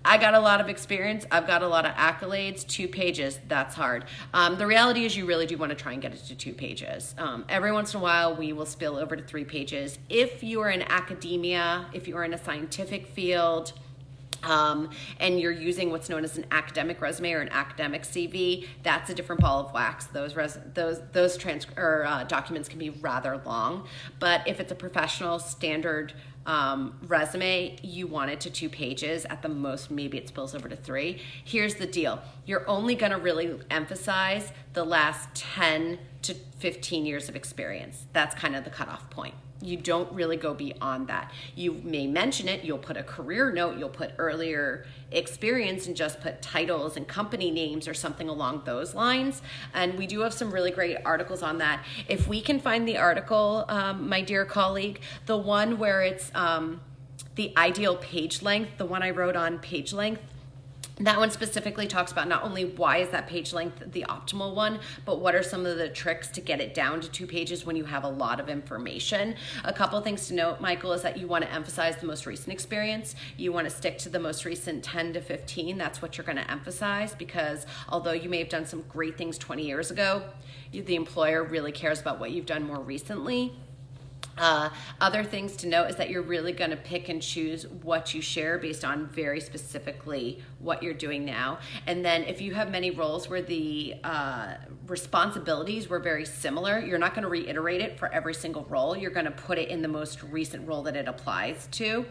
I got a lot of experience. I've got a lot of accolades. 2 pages, that's hard. The reality is you really do want to try and get it to 2 pages. Every once in a while, we will spill over to 3 pages. If you are in academia, if you are in a scientific field, and you're using what's known as an academic resume or an academic CV, that's a different ball of wax. Those documents can be rather long. But if it's a professional standard resume, you want it to 2 pages. At the most, maybe it spills over to 3. Here's the deal. You're only going to really emphasize the last 10 to 15 years of experience. That's kind of the cutoff point. You don't really go beyond that. You may mention it, you'll put a career note, you'll put earlier experience and just put titles and company names or something along those lines. And we do have some really great articles on that. If we can find the article, my dear colleague, the one where it's the ideal page length, the one I wrote on page length, that one specifically talks about not only why is that page length the optimal one, but what are some of the tricks to get it down to 2 pages when you have a lot of information. A couple things to note, Michael, is that you want to emphasize the most recent experience. You want to stick to the most recent 10 to 15. That's what you're going to emphasize, because although you may have done some great things 20 years ago, the employer really cares about what you've done more recently. Other things to note is that you're really going to pick and choose what you share based on very specifically what you're doing now. And then if you have many roles where the responsibilities were very similar, you're not going to reiterate it for every single role. You're going to put it in the most recent role that it applies to,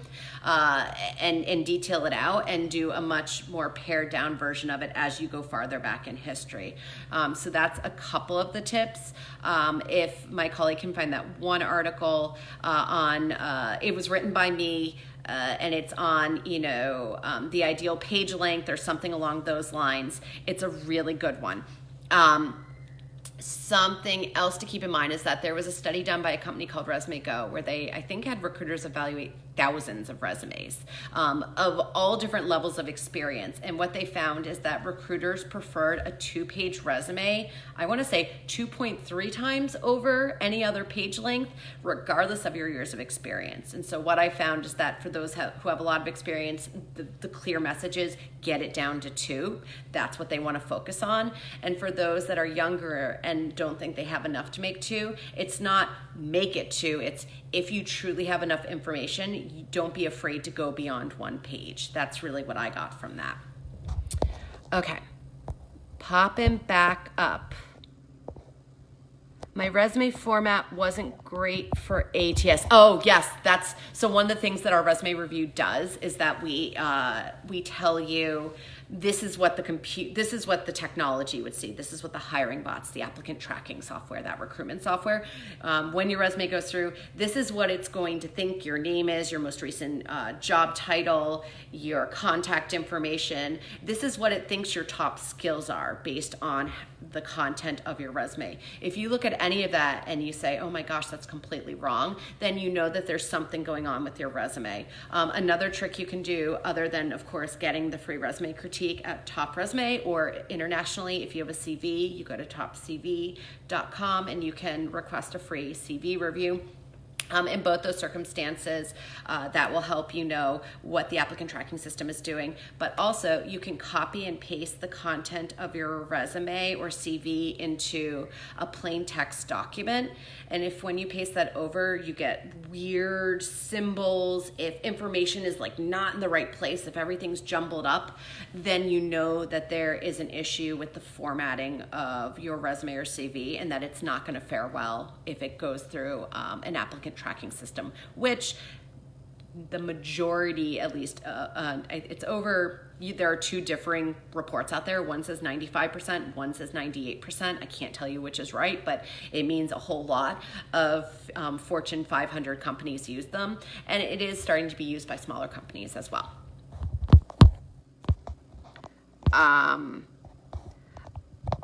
and detail it out and do a much more pared down version of it as you go farther back in history. So that's a couple of the tips. If my colleague can find that one article on, it was written by me, and it's on, the ideal page length or something along those lines. It's a really good one. Something else to keep in mind is that there was a study done by a company called Resume Go where they, I think, had recruiters evaluate thousands of resumes of all different levels of experience. And what they found is that recruiters preferred a 2-page resume, I want to say 2.3 times over any other page length, regardless of your years of experience. And so what I found is that for those who have a lot of experience, the clear message is get it down to 2. That's what they want to focus on. And for those that are younger and don't think they have enough to make 2, it's not make it 2, it's if you truly have enough information, don't be afraid to go beyond 1 page. That's really what I got from that. Okay, popping back up. My resume format wasn't great for ATS. Oh yes, so one of the things that our resume review does is that we tell you this is what the technology would see. This is what the hiring bots, the applicant tracking software, that recruitment software, when your resume goes through, this is what it's going to think your name is, your most recent job title, your contact information. This is what it thinks your top skills are based on the content of your resume. If you look at any of that and you say, oh my gosh, that's completely wrong, then you know that there's something going on with your resume. Another trick you can do, other than, of course, getting the free resume critique at Top Resume, or internationally, if you have a CV, you go to topcv.com and you can request a free CV review. In both those circumstances, that will help you know what the applicant tracking system is doing. But also, you can copy and paste the content of your resume or CV into a plain text document. And if when you paste that over, you get weird symbols, if information is like not in the right place, if everything's jumbled up, then you know that there is an issue with the formatting of your resume or CV, and that it's not going to fare well if it goes through an applicant tracking system, which the majority, at least, it's over. There are 2 differing reports out there. One says 95%, one says 98%. I can't tell you which is right, but it means a whole lot of Fortune 500 companies use them, and it is starting to be used by smaller companies as well.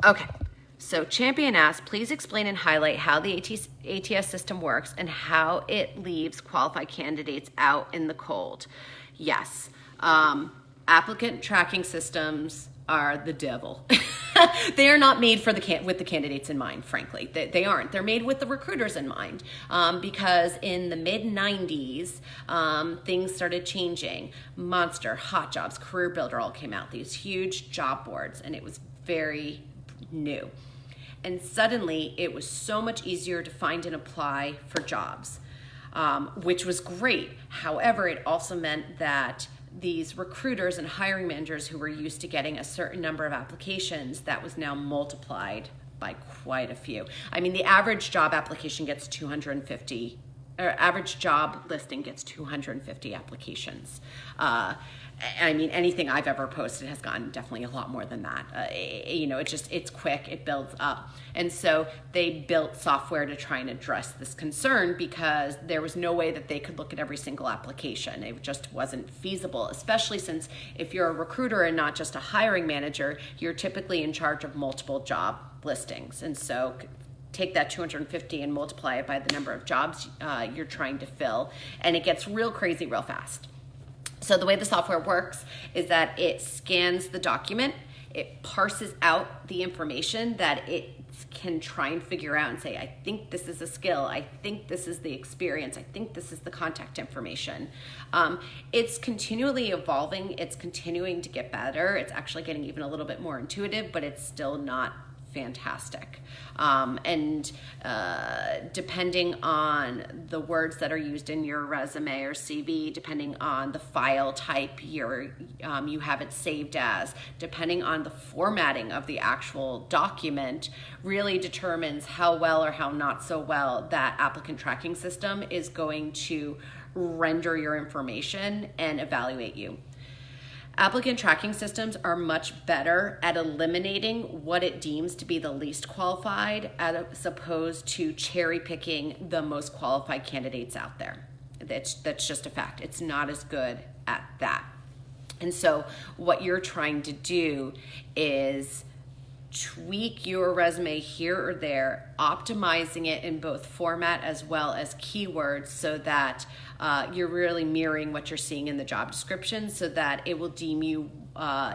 Okay. So Champion asked, please explain and highlight how the ATS system works and how it leaves qualified candidates out in the cold. Yes, applicant tracking systems are the devil. They are not made for with the candidates in mind, frankly. They aren't. They're made with the recruiters in mind, because in the mid-90s, things started changing. Monster, Hot Jobs, Career Builder all came out, these huge job boards, and it was very new. And suddenly, it was so much easier to find and apply for jobs, which was great. However, it also meant that these recruiters and hiring managers who were used to getting a certain number of applications, that was now multiplied by quite a few. I mean, the average job application gets 250 average job listing gets 250 applications. I mean, anything I've ever posted has gotten definitely a lot more than that. It's quick, it builds up. And so they built software to try and address this concern, because there was no way that they could look at every single application. It just wasn't feasible, especially since if you're a recruiter and not just a hiring manager, you're typically in charge of multiple job listings. And so take that 250 and multiply it by the number of jobs you're trying to fill, and it gets real crazy real fast. So the way the software works is that it scans the document, it parses out the information that it can try and figure out and say, I think this is a skill, I think this is the experience, I think this is the contact information. It's continually evolving, it's continuing to get better, it's actually getting even a little bit more intuitive, but it's still not fantastic. Depending on the words that are used in your resume or CV, depending on the file type you have it saved as, depending on the formatting of the actual document, really determines how well or how not so well that applicant tracking system is going to render your information and evaluate you. Applicant tracking systems are much better at eliminating what it deems to be the least qualified, as opposed to cherry picking the most qualified candidates out there. That's just a fact. It's not as good at that. And so what you're trying to do is tweak your resume here or there, optimizing it in both format as well as keywords, so that you're really mirroring what you're seeing in the job description, so that it will deem you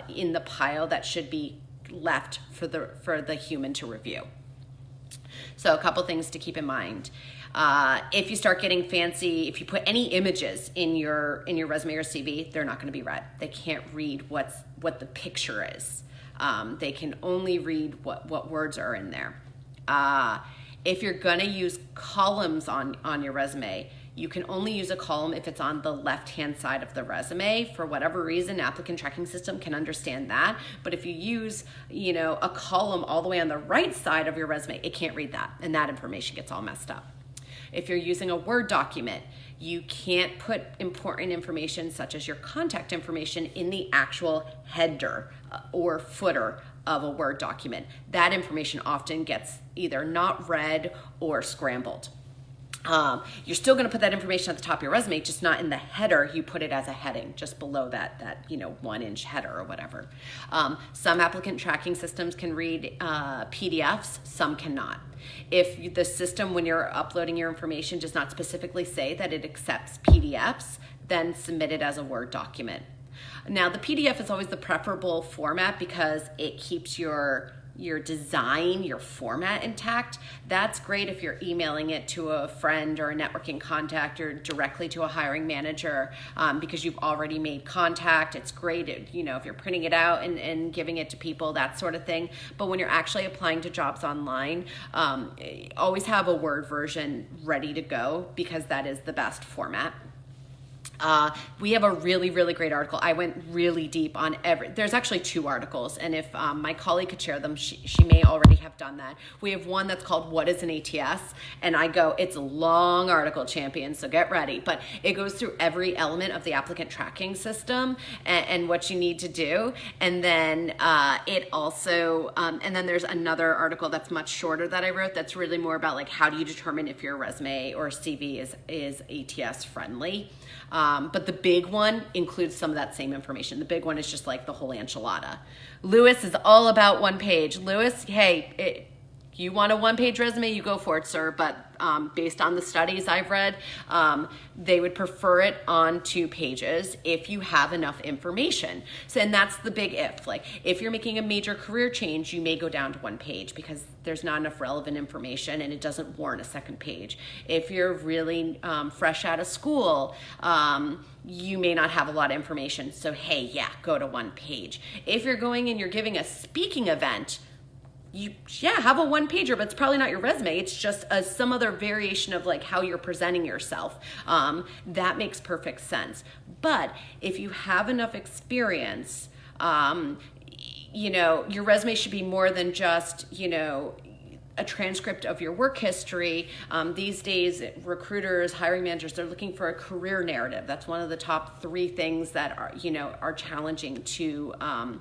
in the pile that should be left for the human to review. So a couple things to keep in mind. If you start getting fancy, if you put any images in your resume or CV, they're not going to be read. They can't read what the picture is. They can only read what words are in there. If you're going to use columns on your resume, you can only use a column if it's on the left-hand side of the resume. For whatever reason, applicant tracking system can understand that. But if you use, a column all the way on the right side of your resume, it can't read that, and that information gets all messed up. If you're using a Word document, you can't put important information such as your contact information in the actual header or footer of a Word document. That information often gets either not read or scrambled. You're still going to put that information at the top of your resume, just not in the header. You put it as a heading just below that 1-inch header or whatever. Some applicant tracking systems can read PDFs, some cannot. If the system, when you're uploading your information, does not specifically say that it accepts PDFs, then submit it as a Word document. Now, the PDF is always the preferable format because it keeps your design, your format intact. That's great if you're emailing it to a friend or a networking contact or directly to a hiring manager, because you've already made contact. It's great, if you're printing it out and giving it to people, that sort of thing. But when you're actually applying to jobs online, always have a Word version ready to go, because that is the best format. We have a really, really great article. I went really deep on there's actually 2 articles, and if my colleague could share them, she may already have done that. We have one that's called What is an ATS? And it's a long article, champion, so get ready. But it goes through every element of the applicant tracking system and what you need to do. And then it also, and then there's another article that's much shorter that I wrote that's really more about like how do you determine if your resume or CV is ATS friendly. But the big one includes some of that same information. The big one is just like the whole enchilada. Lewis is all about one page. Lewis, hey, you want a one-page resume, you go for it, sir. But based on the studies I've read, they would prefer it on 2 pages if you have enough information. So, and that's the big if. Like, if you're making a major career change, you may go down to 1 page because there's not enough relevant information and it doesn't warrant a 2nd page. If you're really fresh out of school, you may not have a lot of information. So, hey, go to 1 page. If you're going and you're giving a speaking event, have a 1-pager, but it's probably not your resume. It's just some other variation of like how you're presenting yourself. That makes perfect sense. But if you have enough experience, your resume should be more than just, a transcript of your work history. These days, recruiters, hiring managers, they're looking for a career narrative. That's one of the top 3 things that are challenging to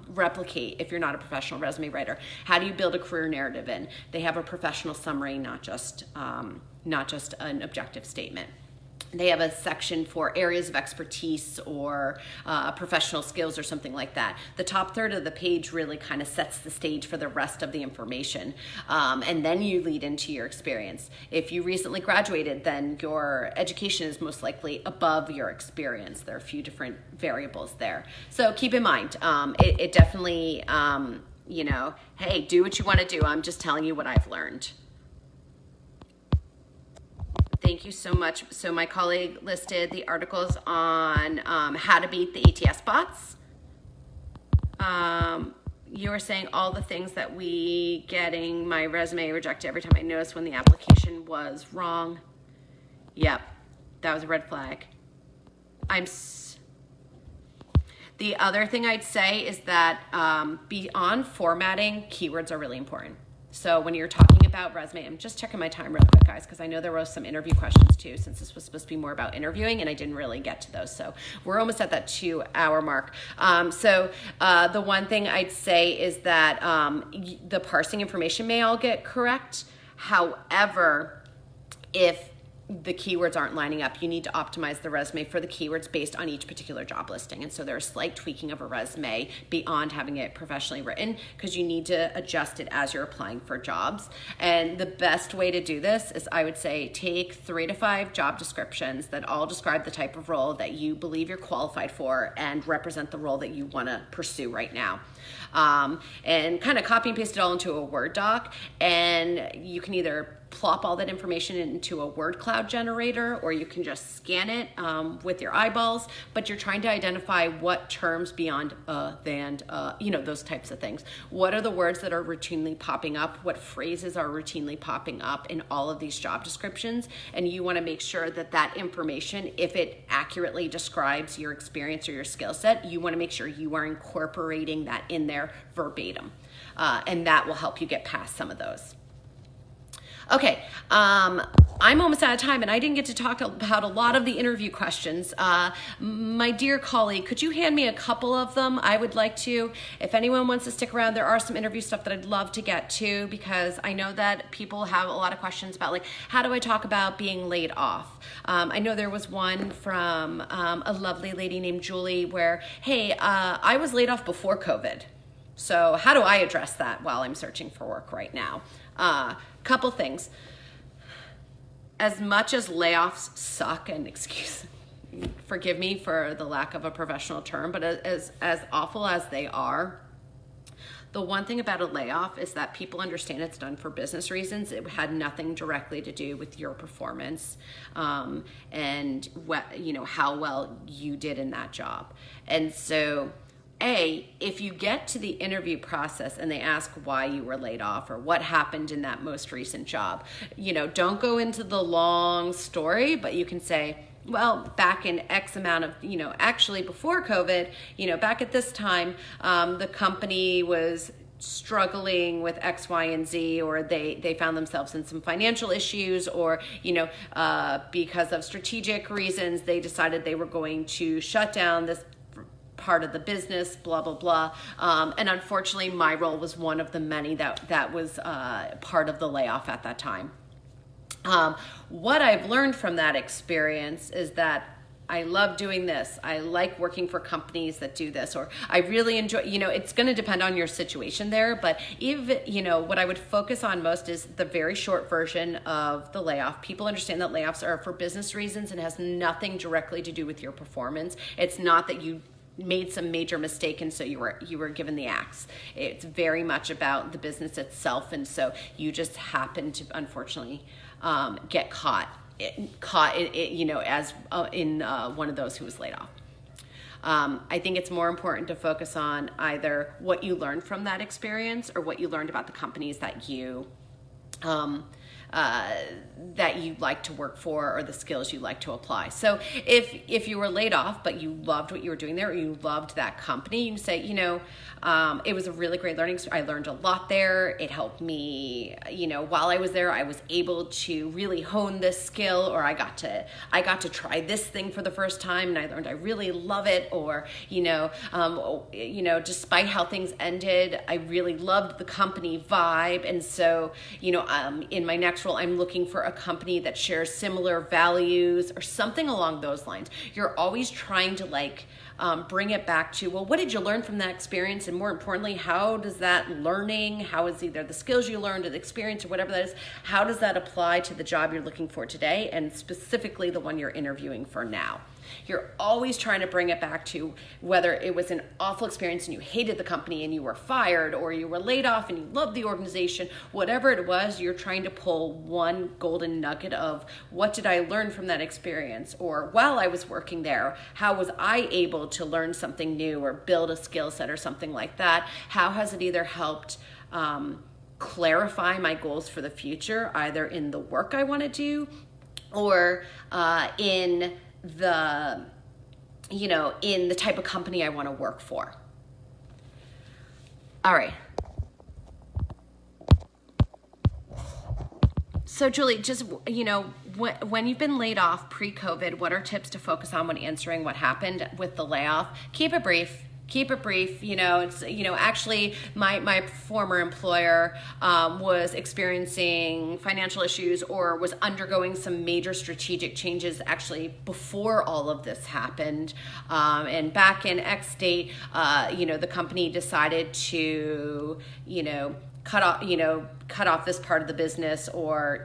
replicate if you're not a professional resume writer. How do you build a career narrative in? They have a professional summary, not just an objective statement. They have a section for areas of expertise or professional skills or something like that. The top third of the page really kind of sets the stage for the rest of the information. And then you lead into your experience. If you recently graduated, then your education is most likely above your experience. There are a few different variables there. So keep in mind, it definitely, hey, do what you want to do. I'm just telling you what I've learned. Thank you so much. So my colleague listed the articles on how to beat the ATS bots. You were saying all the things that we getting my resume rejected every time I noticed when the application was wrong. Yep, that was a red flag. The other thing I'd say is that beyond formatting, keywords are really important. So when you're talking about resume, I'm just checking my time real quick, guys, because I know there was some interview questions too, since this was supposed to be more about interviewing, and I didn't really get to those. So we're almost at that 2-hour mark. The one thing I'd say is that the parsing information may all get correct. However, if the keywords aren't lining up, you need to optimize the resume for the keywords based on each particular job listing. And so there's slight tweaking of a resume beyond having it professionally written, because you need to adjust it as you're applying for jobs. And the best way to do this is, I would say, take 3 to 5 job descriptions that all describe the type of role that you believe you're qualified for and represent the role that you want to pursue right now. And kind of copy and paste it all into a Word doc, and you can either plop all that information into a word cloud generator, or you can just scan it with your eyeballs, but you're trying to identify what terms beyond than, those types of things. What are the words that are routinely popping up? What phrases are routinely popping up in all of these job descriptions? And you want to make sure that that information, if it accurately describes your experience or your skill set, you want to make sure you are incorporating that in there verbatim. And that will help you get past some of those. Okay, I'm almost out of time, and I didn't get to talk about a lot of the interview questions. My dear colleague, could you hand me a couple of them? I would like to. If anyone wants to stick around, there are some interview stuff that I'd love to get to, because I know that people have a lot of questions about, like, how do I talk about being laid off? I know there was one from a lovely lady named Julie where, hey, I was laid off before COVID. So how do I address that while I'm searching for work right now? Couple things. As much as layoffs suck, and forgive me for the lack of a professional term, but as awful as they are, the one thing about a layoff is that people understand it's done for business reasons. It had nothing directly to do with your performance and how well you did in that job. And so, if you get to the interview process and they ask why you were laid off or what happened in that most recent job, don't go into the long story, but you can say, well, back in X amount of, actually before COVID, back at this time, the company was struggling with X, Y, and Z, or they found themselves in some financial issues, or, because of strategic reasons, they decided they were going to shut down this part of the business, blah, blah, blah. And unfortunately, my role was one of the many that was part of the layoff at that time. What I've learned from that experience is that I love doing this. I like working for companies that do this, or I really enjoy, it's going to depend on your situation there. But what I would focus on most is the very short version of the layoff. People understand that layoffs are for business reasons and has nothing directly to do with your performance. It's not that you made some major mistake and so you were given the axe. It's very much about the business itself, and so you just happen to unfortunately get caught as in one of those who was laid off. I think it's more important to focus on either what you learned from that experience or what you learned about the companies that you that you like to work for or the skills you like to apply. So if you were laid off, but you loved what you were doing there, or you loved that company, you can say, it was a really great learning. I learned a lot there. It helped me, while I was there, I was able to really hone this skill, or I got to try this thing for the first time and I learned I really love it, or, despite how things ended, I really loved the company vibe. And so, in my next role, I'm looking for a company that shares similar values or something along those lines. You're always trying to bring it back to, well, what did you learn from that experience? And more importantly, how does that learning, how is either the skills you learned or the experience or whatever that is, how does that apply to the job you're looking for today, and specifically the one you're interviewing for now? You're always trying to bring it back to whether it was an awful experience and you hated the company and you were fired, or you were laid off and you loved the organization, whatever it was, you're trying to pull one golden nugget of what did I learn from that experience, or while I was working there, how was I able to learn something new or build a skill set or something like that? How has it either helped clarify my goals for the future, either in the work I want to do or in the type of company I want to work for. All right. So Julie, just, when you've been laid off pre-COVID, what are tips to focus on when answering what happened with the layoff? Keep it brief. Actually my former employer was experiencing financial issues or was undergoing some major strategic changes actually before all of this happened. And back in X date, the company decided to, cut off this part of the business, or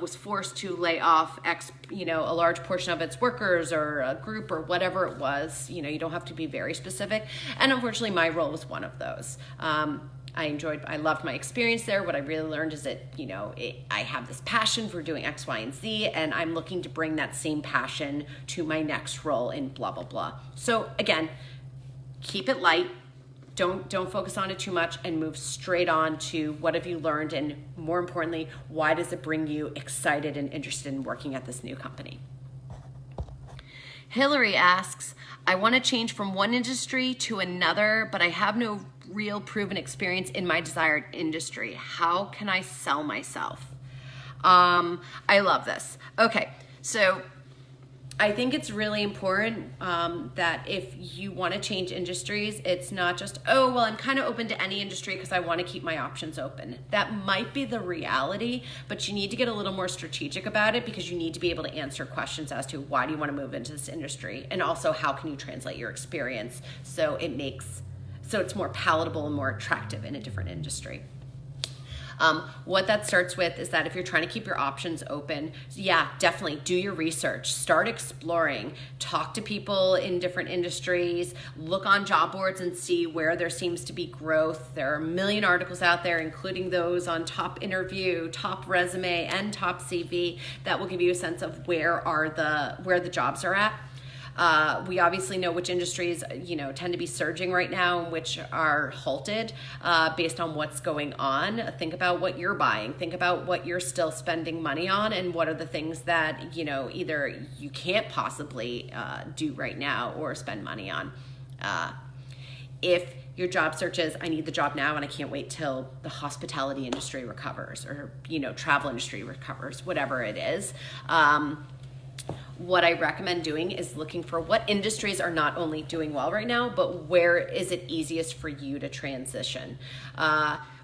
was forced to lay off a large portion of its workers or a group or whatever it was. You don't have to be very specific. And unfortunately, my role was one of those. I loved my experience there. What I really learned is that, I have this passion for doing X, Y, and Z, and I'm looking to bring that same passion to my next role in blah, blah, blah. So again, keep it light. Don't focus on it too much, and move straight on to what have you learned, and more importantly, why does it bring you excited and interested in working at this new company? Hillary asks, I want to change from one industry to another, but I have no real proven experience in my desired industry. How can I sell myself? I love this. Okay, so I think it's really important that if you want to change industries, it's not just, I'm kind of open to any industry because I want to keep my options open. That might be the reality, but you need to get a little more strategic about it, because you need to be able to answer questions as to why do you want to move into this industry, and also how can you translate your experience so it's more palatable and more attractive in a different industry. What that starts with is that if you're trying to keep your options open, definitely do your research, start exploring, talk to people in different industries, look on job boards and see where there seems to be growth. There are a million articles out there, including those on Top Interview, Top Resume, and Top CV, that will give you a sense of where the jobs are at. We obviously know which industries, tend to be surging right now and which are halted based on what's going on. Think about what you're buying. Think about what you're still spending money on, and what are the things that, either you can't possibly do right now or spend money on. If your job search is, I need the job now and I can't wait till the hospitality industry recovers, or, travel industry recovers, whatever it is. What I recommend doing is looking for what industries are not only doing well right now, but where is it easiest for you to transition.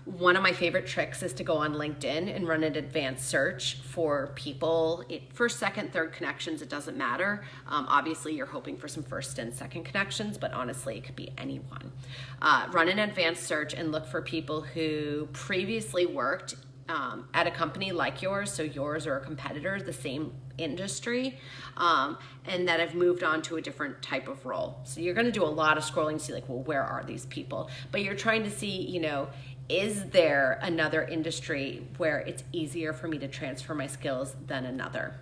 One of my favorite tricks is to go on LinkedIn and run an advanced search for people, first, second, third connections, it doesn't matter. Obviously, you're hoping for some first and second connections, but honestly, it could be anyone. Run an advanced search and look for people who previously worked at a company like yours, so yours or a competitor, the same industry, and that have moved on to a different type of role. So you're going to do a lot of scrolling to see where are these people? But you're trying to see, is there another industry where it's easier for me to transfer my skills than another?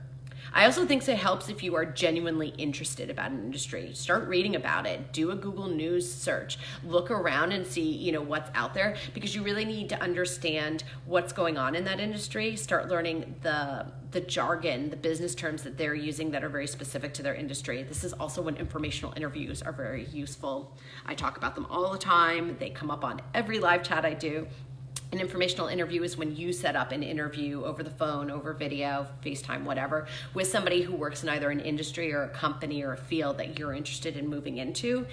I also think it helps if you are genuinely interested about an industry. Start reading about it. Do a Google News search. Look around and see, what's out there, because you really need to understand what's going on in that industry. Start learning the jargon, the business terms that they're using that are very specific to their industry. This is also when informational interviews are very useful. I talk about them all the time. They come up on every live chat I do. An informational interview is when you set up an interview over the phone, over video, FaceTime, whatever, with somebody who works in either an industry or a company or a field that you're interested in moving into.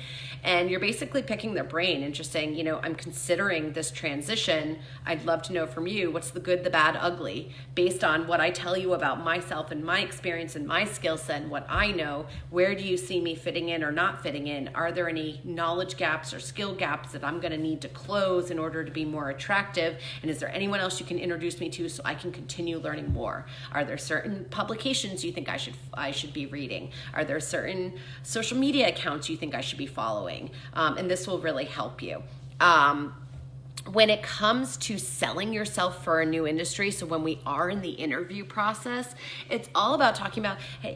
And you're basically picking their brain and just saying, I'm considering this transition. I'd love to know from you, what's the good, the bad, ugly, based on what I tell you about myself and my experience and my skill set and what I know. Where do you see me fitting in or not fitting in? Are there any knowledge gaps or skill gaps that I'm going to need to close in order to be more attractive? And is there anyone else you can introduce me to so I can continue learning more? Are there certain publications you think I should be reading? Are there certain social media accounts you think I should be following? And this will really help you. When it comes to selling yourself for a new industry, so when we are in the interview process, it's all about talking about, hey,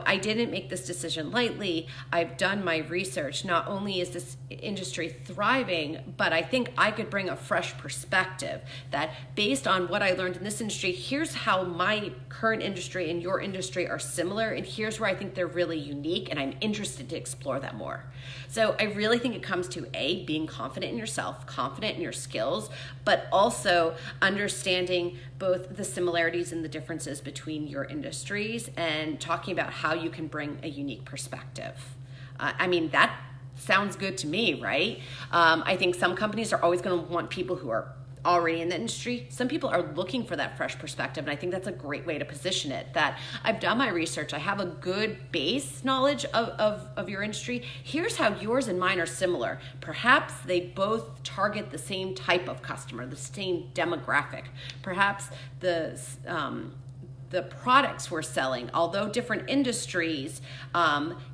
I didn't make this decision lightly. I've done my research. Not only is this industry thriving, but I think I could bring a fresh perspective that based on what I learned in this industry, here's how my current industry and your industry are similar, and here's where I think they're really unique, and I'm interested to explore that more. So I really think it comes to being confident in yourself, confident in your skills, but also understanding both the similarities and the differences between your industries and talking about how you can bring a unique perspective. That sounds good to me, right? I think some companies are always going to want people who are already in the industry. Some people are looking for that fresh perspective, and I think that's a great way to position it, that I've done my research, I have a good base knowledge of your industry. Here's how yours and mine are similar. Perhaps they both target the same type of customer, the same demographic. Perhaps the products we're selling, although different industries,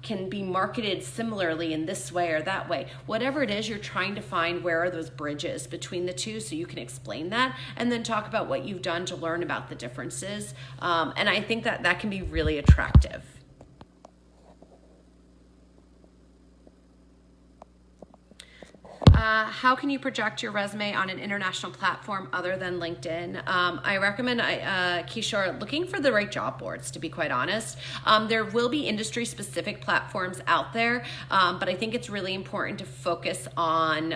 can be marketed similarly in this way or that way. Whatever it is, you're trying to find where are those bridges between the two so you can explain that and then talk about what you've done to learn about the differences. And I think that can be really attractive. How can you project your resume on an international platform other than LinkedIn? I recommend, Kishore, looking for the right job boards, to be quite honest. There will be industry-specific platforms out there, but I think it's really important to focus on,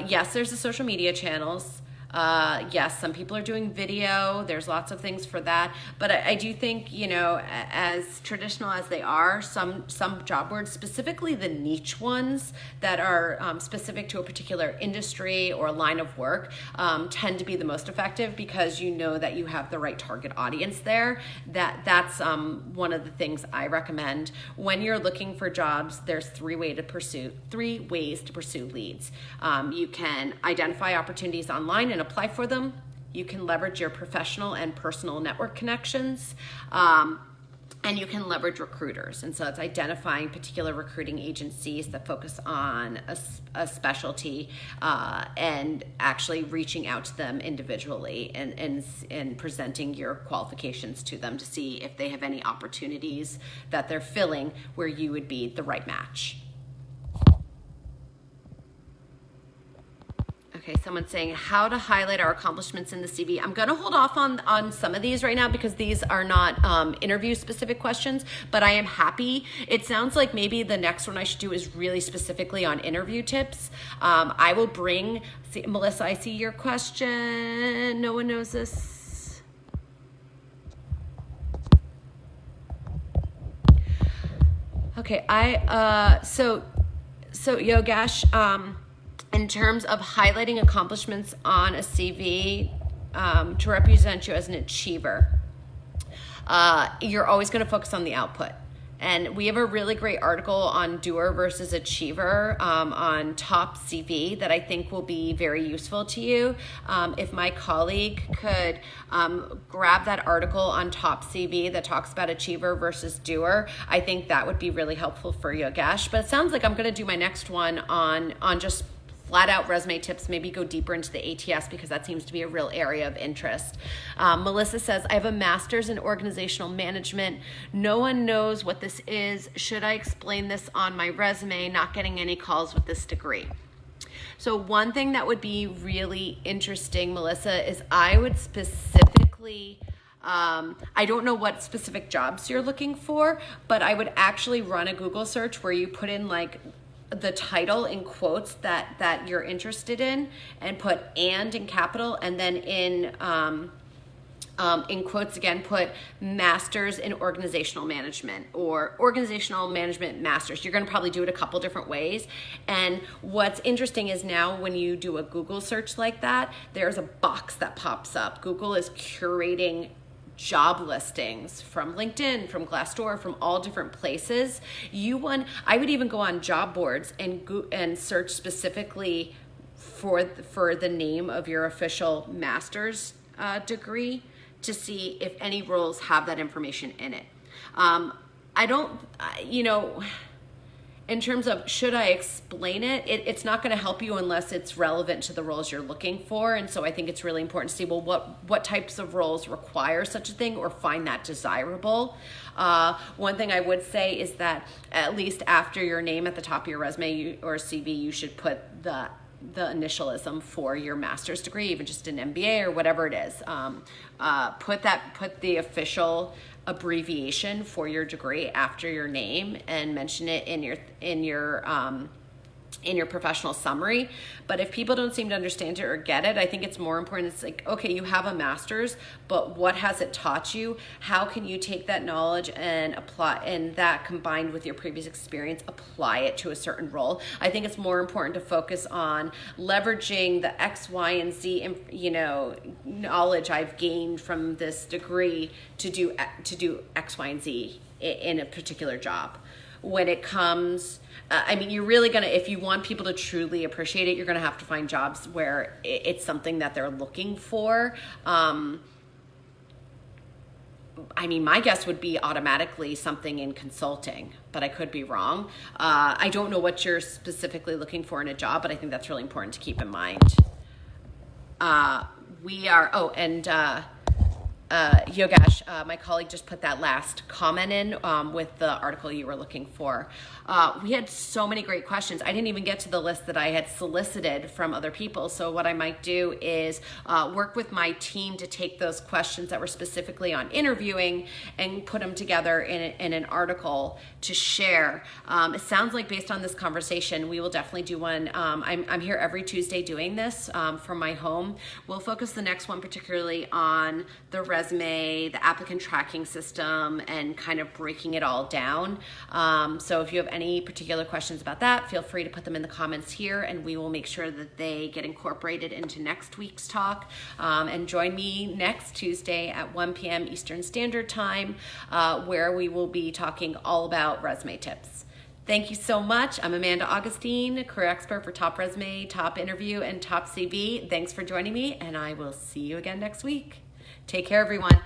yes, there's the social media channels. Yes, some people are doing video. There's lots of things for that. But I do think, as traditional as they are, some job boards, specifically the niche ones that are specific to a particular industry or line of work, tend to be the most effective because you know that you have the right target audience there. That's one of the things I recommend. When you're looking for jobs, there's three ways to pursue leads. You can identify opportunities online and apply for them. You can leverage your professional and personal network connections, and you can leverage recruiters. And so it's identifying particular recruiting agencies that focus on a specialty, and actually reaching out to them individually and presenting your qualifications to them to see if they have any opportunities that they're filling where you would be the right match. Okay, someone's saying how to highlight our accomplishments in the CV. I'm going to hold off on some of these right now because these are not interview-specific questions, but I am happy. It sounds like maybe the next one I should do is really specifically on interview tips. I will bring, Melissa, I see your question. No one knows this. Okay, so Yogesh, in terms of highlighting accomplishments on a CV to represent you as an achiever, you're always going to focus on the output. And we have a really great article on doer versus achiever on Top CV that I think will be very useful to you. If my colleague could grab that article on Top CV that talks about achiever versus doer, I think that would be really helpful for Yogesh. But it sounds like I'm going to do my next one on just flat out resume tips, maybe go deeper into the ATS because that seems to be a real area of interest. Melissa says, I have a master's in organizational management. No one knows what this is. Should I explain this on my resume? Not getting any calls with this degree. So one thing that would be really interesting, Melissa, is I would specifically, I don't know what specific jobs you're looking for, but I would actually run a Google search where you put in like the title in quotes that you're interested in, and put "and" in capital, and then in quotes again, put Masters in Organizational Management or Organizational Management Masters. You're going to probably do it a couple different ways. And what's interesting is now when you do a Google search like that, there's a box that pops up. Google is curating job listings from LinkedIn, from Glassdoor, from all different places. I would even go on job boards and search specifically for the name of your official master's degree to see if any roles have that information in it. In terms of should I explain it, it's not going to help you unless it's relevant to the roles you're looking for. And so I think it's really important to see, well, what types of roles require such a thing or find that desirable. One thing I would say is that at least after your name at the top of your resume or CV, you should put the initialism for your master's degree, even just an MBA or whatever it is. Put the official abbreviation for your degree after your name and mention it in your professional summary. But if people don't seem to understand it or get it, I think it's more important. It's like, okay, you have a master's, but what has it taught you? How can you take that knowledge and apply, and that combined with your previous experience, apply it to a certain role? I think it's more important to focus on leveraging the X, Y, and Z, knowledge I've gained from this degree to do X, Y, and Z in a particular job. When it comes, you're really gonna, if you want people to truly appreciate it, you're gonna have to find jobs where it's something that they're looking for. My guess would be automatically something in consulting, but I could be wrong. I don't know what you're specifically looking for in a job, but I think that's really important to keep in mind. Yogesh, my colleague, just put that last comment in with the article you were looking for. We had so many great questions. I didn't even get to the list that I had solicited from other people. So what I might do is work with my team to take those questions that were specifically on interviewing and put them together in an article to share. It sounds like based on this conversation, we will definitely do one. I'm here every Tuesday doing this from my home. We'll focus the next one particularly on the resume, the applicant tracking system, and kind of breaking it all down. So if you have any particular questions about that, feel free to put them in the comments here, and we will make sure that they get incorporated into next week's talk. And join me next Tuesday at 1 p.m. Eastern Standard Time, where we will be talking all about resume tips. Thank you so much. I'm Amanda Augustine, career expert for Top Resume, Top Interview, and Top CV. Thanks for joining me, and I will see you again next week. Take care, everyone.